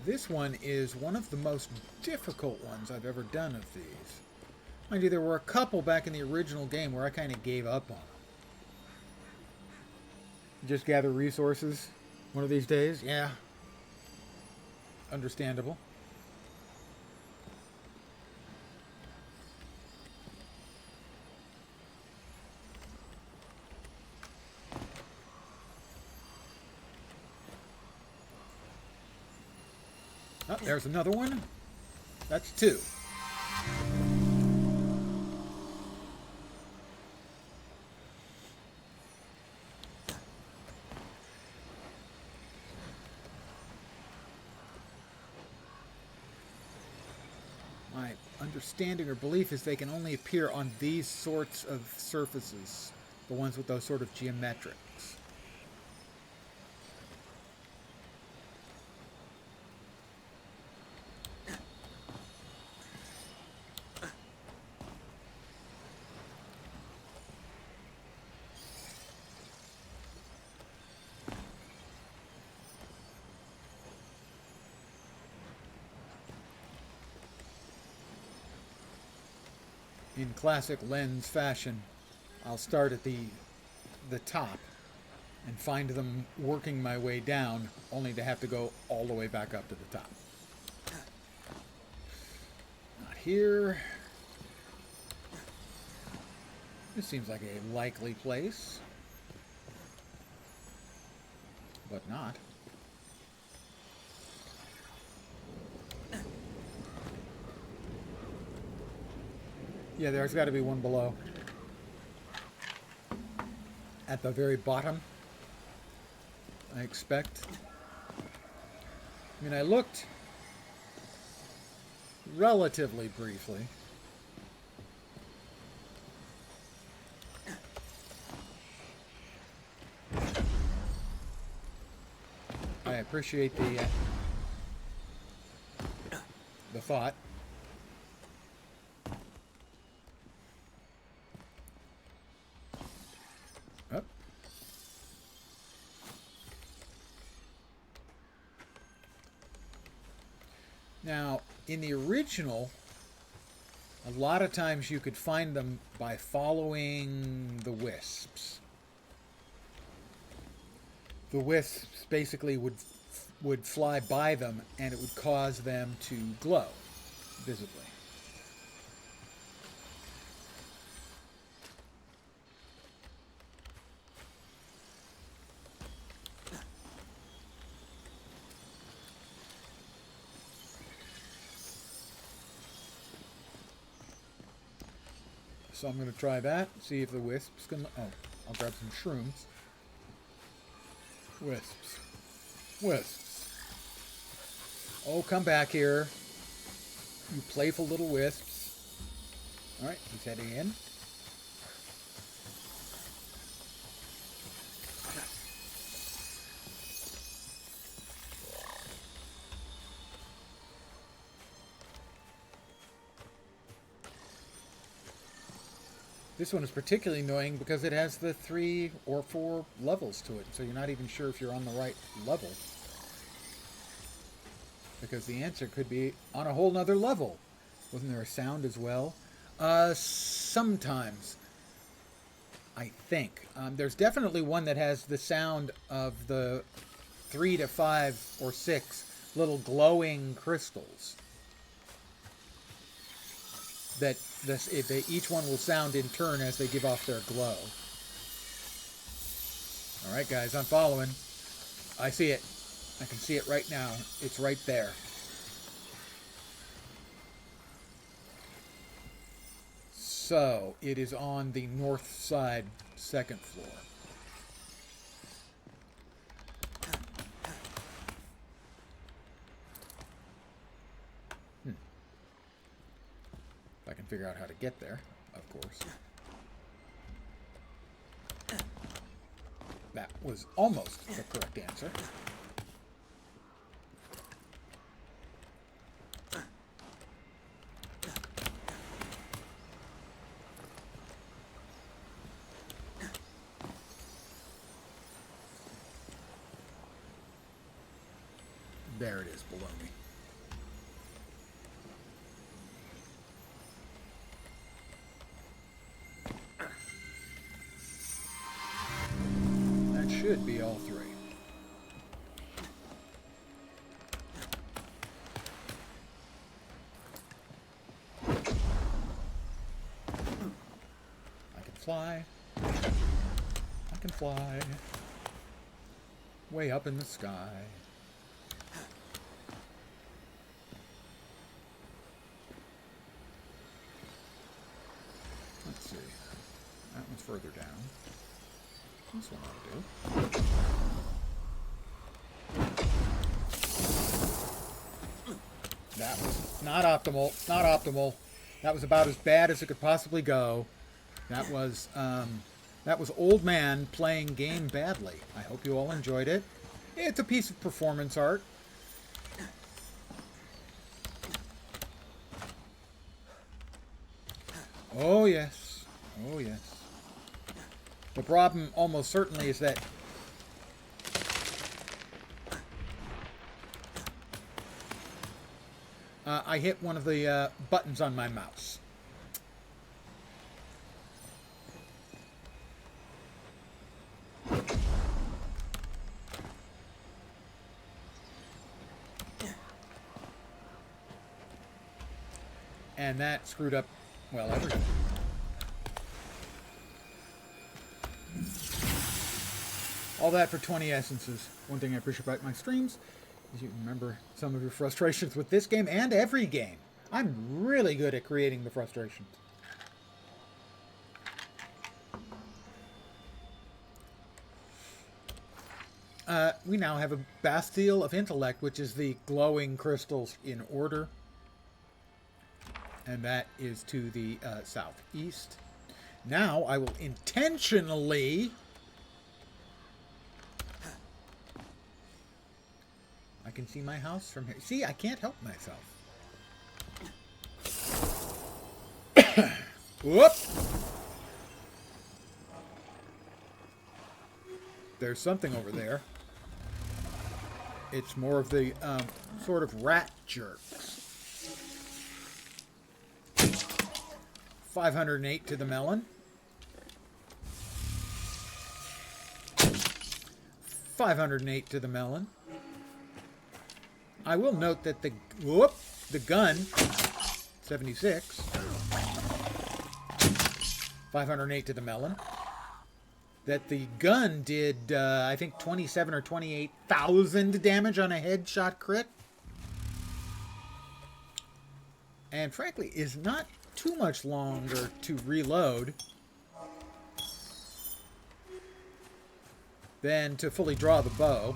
This one is one of the most difficult ones I've ever done of these. Mind you, there were a couple back in the original game where I kind of gave up on them. Just gather resources one of these days? Yeah. Understandable. Oh, there's another one. That's 2. My understanding or belief is they can only appear on these sorts of surfaces. The ones with those sort of geometrics. in classic lens fashion, I'll start at the top and find them working my way down, only to have to go all the way back up to the top. Not here. This seems like a likely place, but not. Yeah, there's got to be one below. At the very bottom, I expect. I mean, I looked relatively briefly. I appreciate the thought. Oh. Now, in the original, a lot of times you could find them by following the wisps. The wisps basically would fly by them, and it would cause them to glow visibly. So I'm going to try that, see if the wisps can... Oh, I'll grab some shrooms. Wisps. Wisps. Oh, come back here. You playful little wisps. Alright, he's heading in. This one is particularly annoying because it has the 3 or 4 levels to it, so you're not even sure if you're on the right level. Because the answer could be on a whole nother level. Wasn't there a sound as well? Sometimes, I think. There's definitely one that has the sound of the 3 to 5 or 6 little glowing crystals. That each one will sound in turn as they give off their glow. Alright guys, I'm following. I see it. I can see it right now. It's right there. So, it is on the north side, second floor. If I can figure out how to get there, of course. That was almost the correct answer. There it is below me. That should be all 3. I can fly. I can fly. Way up in the sky. Let's see. That one's further down. This one ought to do. That was not optimal. Not optimal. That was about as bad as it could possibly go. That was Old Man playing game badly. I hope you all enjoyed it. It's a piece of performance art. Oh yes. Oh yes. The problem almost certainly is that I hit one of the buttons on my mouse. And that screwed up, well, everything. All that for 20 essences. One thing I appreciate about my streams is you remember some of your frustrations with this game and every game. I'm really good at creating the frustrations. We now have a Bastille of Intellect, which is the glowing crystals in order. And that is to the southeast. Now I will intentionally... I can see my house from here. See, I can't help myself. Whoop! There's something over there. It's more of the sort of rat jerks. 508 to the melon. 508 to the melon. I will note that the gun, 76. 508 to the melon. That the gun did, I think, 27 or 28,000 damage on a headshot crit. And frankly, is not too much longer to reload than to fully draw the bow.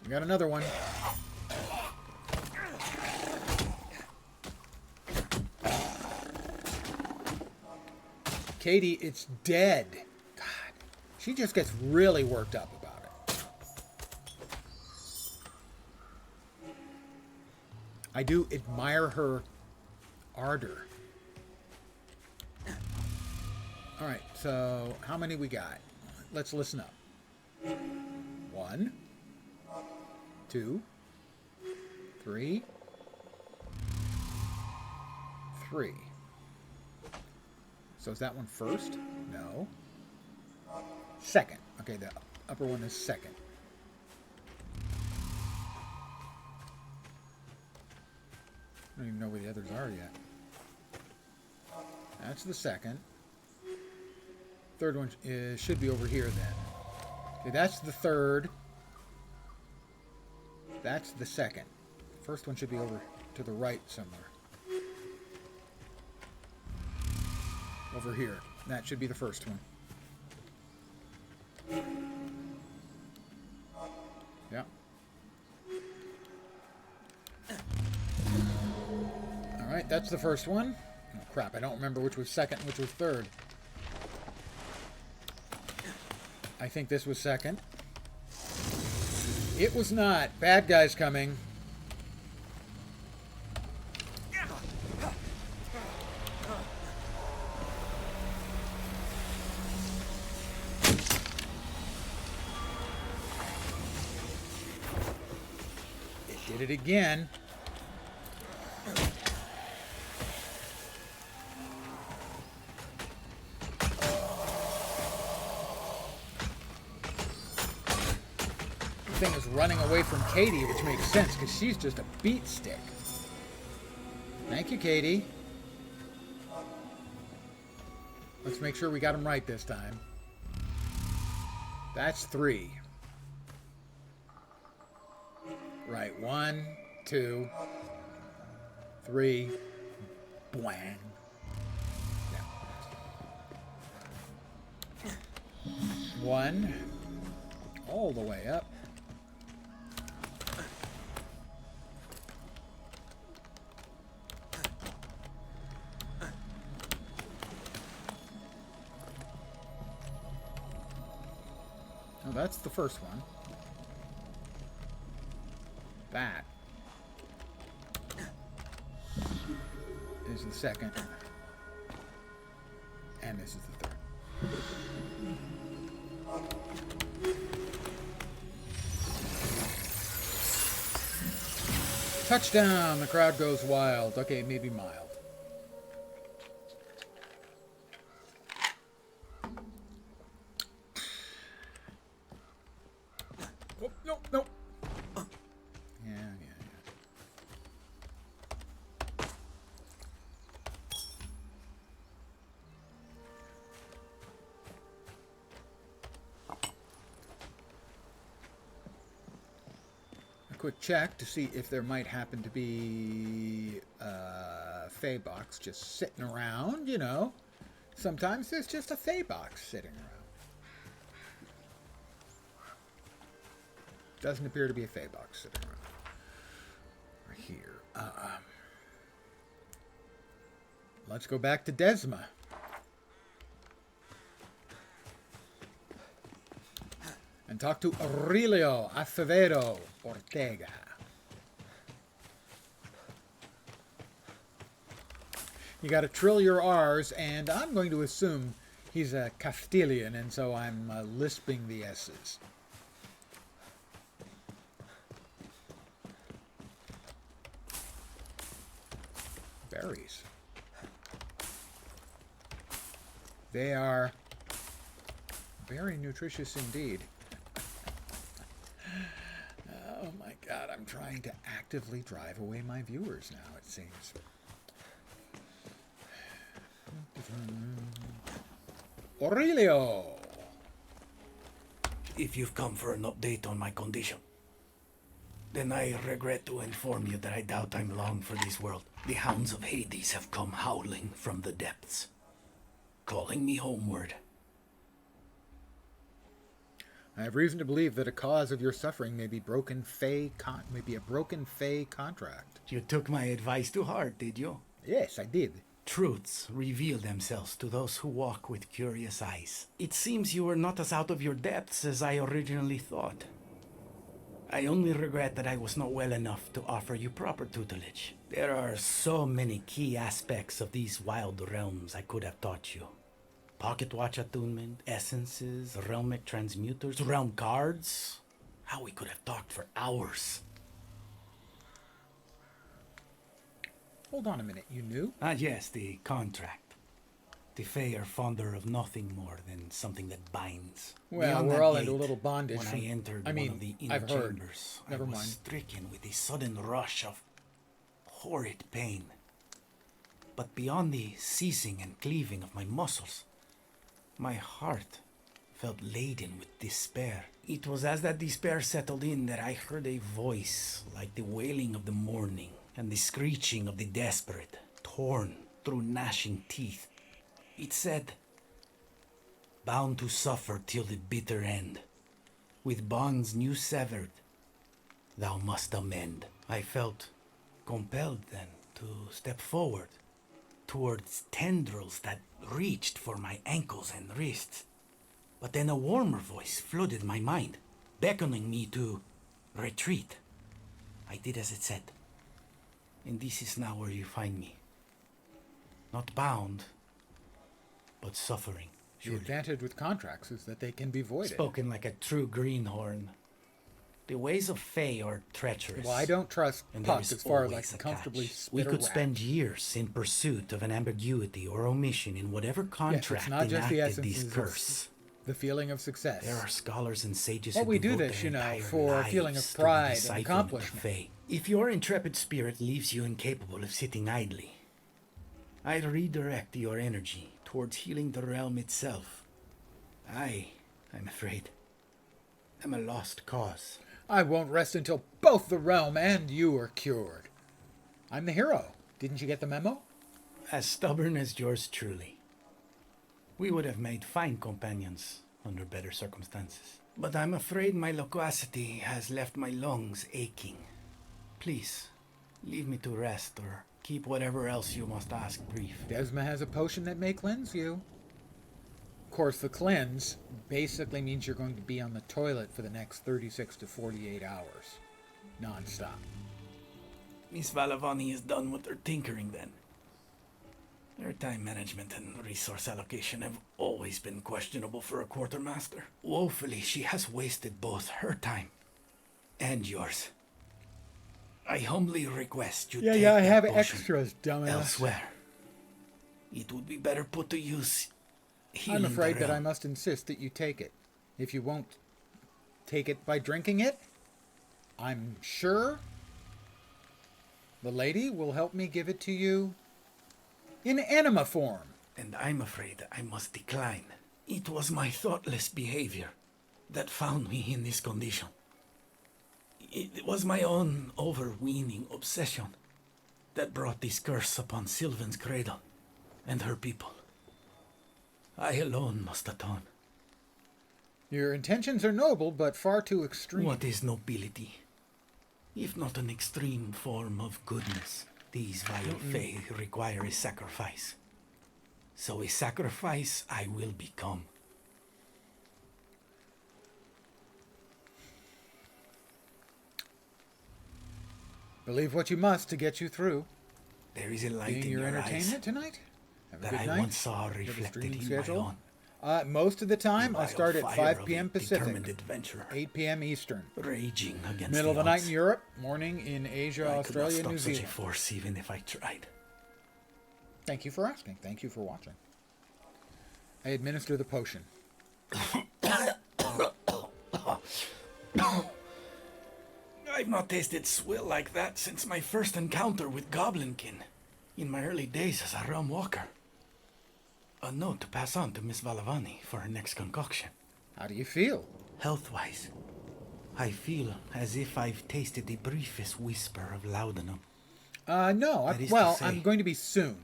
We got another one. Katie, it's dead. God, she just gets really worked up about it. I do admire her ardor. All right, so how many we got? Let's listen up. 1, 2, 3, 3. So is that one first? No. Second. Okay, the upper one is second. I don't even know where the others are yet. That's the second. Third one should be over here then. Okay, that's the third. That's the second. First one should be over to the right somewhere. Over here. That should be the first one. Yeah. Alright, that's the first one. Oh crap, I don't remember which was second and which was third. I think this was second. It was not. Bad guys coming. It did it again. Thing is running away from Katie, which makes sense because she's just a beat stick. Thank you, Katie. Let's make sure we got them right this time. That's 3. Right, 1, 2, 3. Bwang. Yeah. 1. All the way up. Oh, that's the first one. That is the second. And this is the third. Touchdown! The crowd goes wild. Okay, maybe mild. quick check to see if there might happen to be a Fey box just sitting around, you know. Sometimes there's just a Fey box sitting around. Doesn't appear to be a Fey box sitting around. Right here. Let's go back to Desma. And talk to Aurelio Acevedo Ortega. You got to trill your R's, and I'm going to assume he's a Castilian, and so I'm lisping the S's. Berries. They are very nutritious indeed. Oh my God, I'm trying to actively drive away my viewers now, it seems. Aurelio! If you've come for an update on my condition, then I regret to inform you that I doubt I'm long for this world. The hounds of Hades have come howling from the depths, calling me homeward. I have reason to believe that a cause of your suffering may be a broken Fey contract. You took my advice to heart, did you? Yes, I did. Truths reveal themselves to those who walk with curious eyes. It seems you were not as out of your depths as I originally thought. I only regret that I was not well enough to offer you proper tutelage. There are so many key aspects of these wild realms I could have taught you. Pocket watch attunement, essences, realmic transmuters, realm guards. How we could have talked for hours. Hold on a minute, you knew? Ah, yes, the contract. The Fae are fonder of nothing more than something that binds. Well, Beyond we're that all gate, into a little bondage. When I entered one of the inner I've heard. chambers, Never I was mind. stricken with a sudden rush of horrid pain. But beyond the seizing and cleaving of my muscles, my heart felt laden with despair. It was as that despair settled in that I heard a voice like the wailing of the morning and the screeching of the desperate, torn through gnashing teeth. It said, "Bound to suffer till the bitter end, with bonds new severed, thou must amend." I felt compelled then to step forward towards tendrils that reached for my ankles and wrists. But then a warmer voice flooded my mind, beckoning me to retreat. I did as it said. And this is now where you find me. Not bound, but suffering. The Surely. advantage with contracts is that they can be voided. Spoken like a true greenhorn. The ways of Fae are treacherous. Well, I don't trust And there Puck is as far as I always can a comfortably catch. spit We a could rat. spend years in pursuit of an ambiguity or omission in whatever contract not just the enacted this essences of curse. the feeling of success. There are scholars and sages Well, who we do devote this, their you know, entire for a feeling of lives to the pride and deciphering of accomplishment. the Fae. If your intrepid spirit leaves you incapable of sitting idly, I redirect your energy towards healing the realm itself. I'm afraid, am a lost cause. I won't rest until both the realm and you are cured. I'm the hero. Didn't you get the memo? As stubborn as yours truly. We would have made fine companions under better circumstances. But I'm afraid my loquacity has left my lungs aching. Please, leave me to rest or keep whatever else you must ask brief. Desma has a potion that may cleanse you. Of course, the cleanse basically means you're going to be on the toilet for the next 36 to 48 hours. Non-stop. Miss Valavani is done with her tinkering then. Her time management and resource allocation have always been questionable for a quartermaster. Woefully, she has wasted both her time and yours. I humbly request you take I that have potion extras, dumbass. elsewhere. It would be better put to use I'm healing afraid the that I realm. must insist that you take it. If you won't take it by drinking it, I'm sure the lady will help me give it to you in enema form. And I'm afraid I must decline. It was my thoughtless behavior that found me in this condition. It was my own overweening obsession that brought this curse upon Sylvan's cradle and her people. I alone must atone. Your intentions are noble, but far too extreme. What is nobility, if not an extreme form of goodness? These vile fae require a sacrifice. So a sacrifice I will become. Believe what you must to get you through. There is a light Being in your your entertainment eyes tonight. Have a that good I night. once saw Have a reflected streaming in schedule. my own. Most of the time, I Vile start at fire 5 of p.m. a Pacific, determined adventurer, 8 p.m. Eastern. raging against Middle of the the night odds. in Europe, morning in Asia, I Australia, could not New stop such Zealand. a force even if I tried. Thank you for asking. Thank you for watching. I administer the potion. I've not tasted swill like that since my first encounter with Goblinkin in my early days as a realm walker. A note to pass on to Miss Valavani for her next concoction. How do you feel? Health-wise, I feel as if I've tasted the briefest whisper of laudanum. No. That is to Well, say, I'm going to be soon.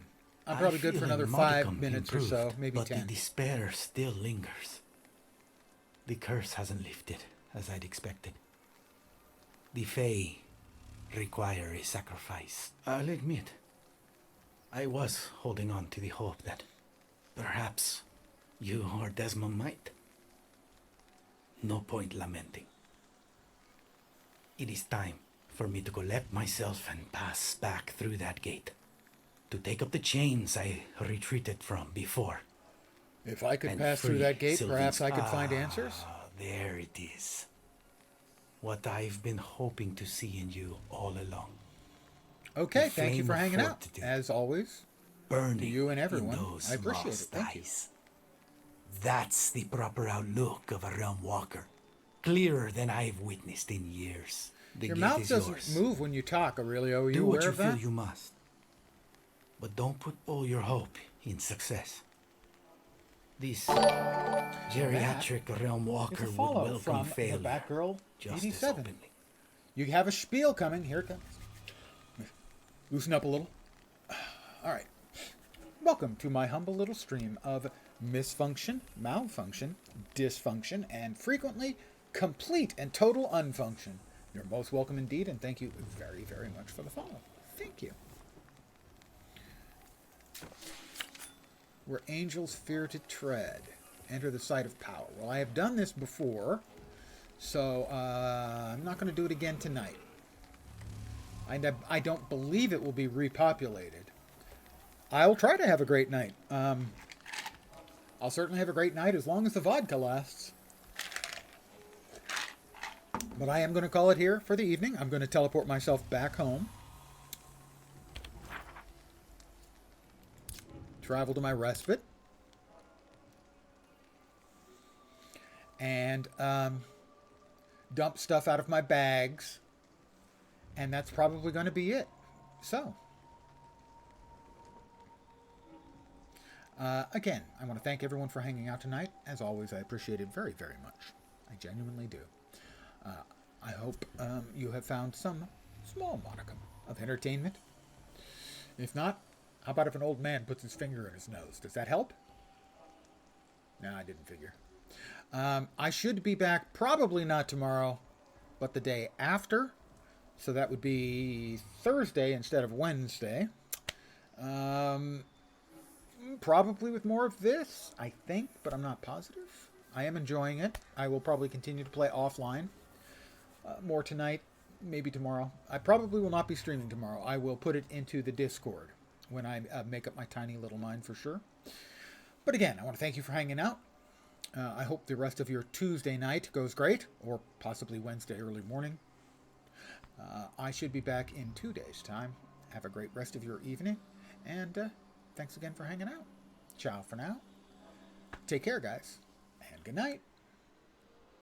I'm I probably good feel for a another 5 modicum minutes or so, improved, maybe but 10. the despair still lingers. The curse hasn't lifted, as I'd expected. The Fae require a sacrifice. I'll admit, I was holding on to the hope that perhaps you or Desmond might. No point lamenting. It is time for me to collect myself and pass back through that gate. To take up the chains I retreated from before. If I could and pass through free that gate, Sylvan's- perhaps I could find answers. There it is. What I've been hoping to see in you all along. Okay, the thank you flame for of hanging out. fortitude. As always, Burning to you and in everyone, those I appreciate it. lost Thank you. eyes. That's the proper outlook of a realm walker. Clearer than I've witnessed in years. The Your gate mouth is doesn't yours. move when you talk, Aurelio. Are you Do what aware you of feel that? you must. But don't put all your hope in success. This geriatric realm It's walker a would follow welcome from failure the Batgirl just as 87. openly. You have a spiel coming. Here it comes. Loosen up a little. All right. Welcome to my humble little stream of misfunction, malfunction, dysfunction, and frequently complete and total unfunction. You're most welcome indeed, and thank you very, very much for the follow. Thank you. Where angels fear to tread. Enter the site of power. Well, I have done this before, so I'm not going to do it again tonight. I don't believe it will be repopulated. I will try to have a great night. I'll certainly have a great night as long as the vodka lasts. But I am going to call it here for the evening. I'm going to teleport myself back home. Travel to my respite. And dump stuff out of my bags. And that's probably going to be it. So, again, I want to thank everyone for hanging out tonight. As always, I appreciate it very, very much. I genuinely do. I hope you have found some small modicum of entertainment. If not, how about if an old man puts his finger in his nose? Does that help? No, I didn't figure. I should be back probably not tomorrow, but the day after. So that would be Thursday instead of Wednesday. Probably with more of this, I think, but I'm not positive. I am enjoying it. I will probably continue to play offline. More tonight, maybe tomorrow. I probably will not be streaming tomorrow. I will put it into the Discord when I make up my tiny little mind for sure. But again, I want to thank you for hanging out. I hope the rest of your Tuesday night goes great, or possibly Wednesday early morning. I should be back in 2 days' time. Have a great rest of your evening, and thanks again for hanging out. Ciao for now. Take care, guys, and good night.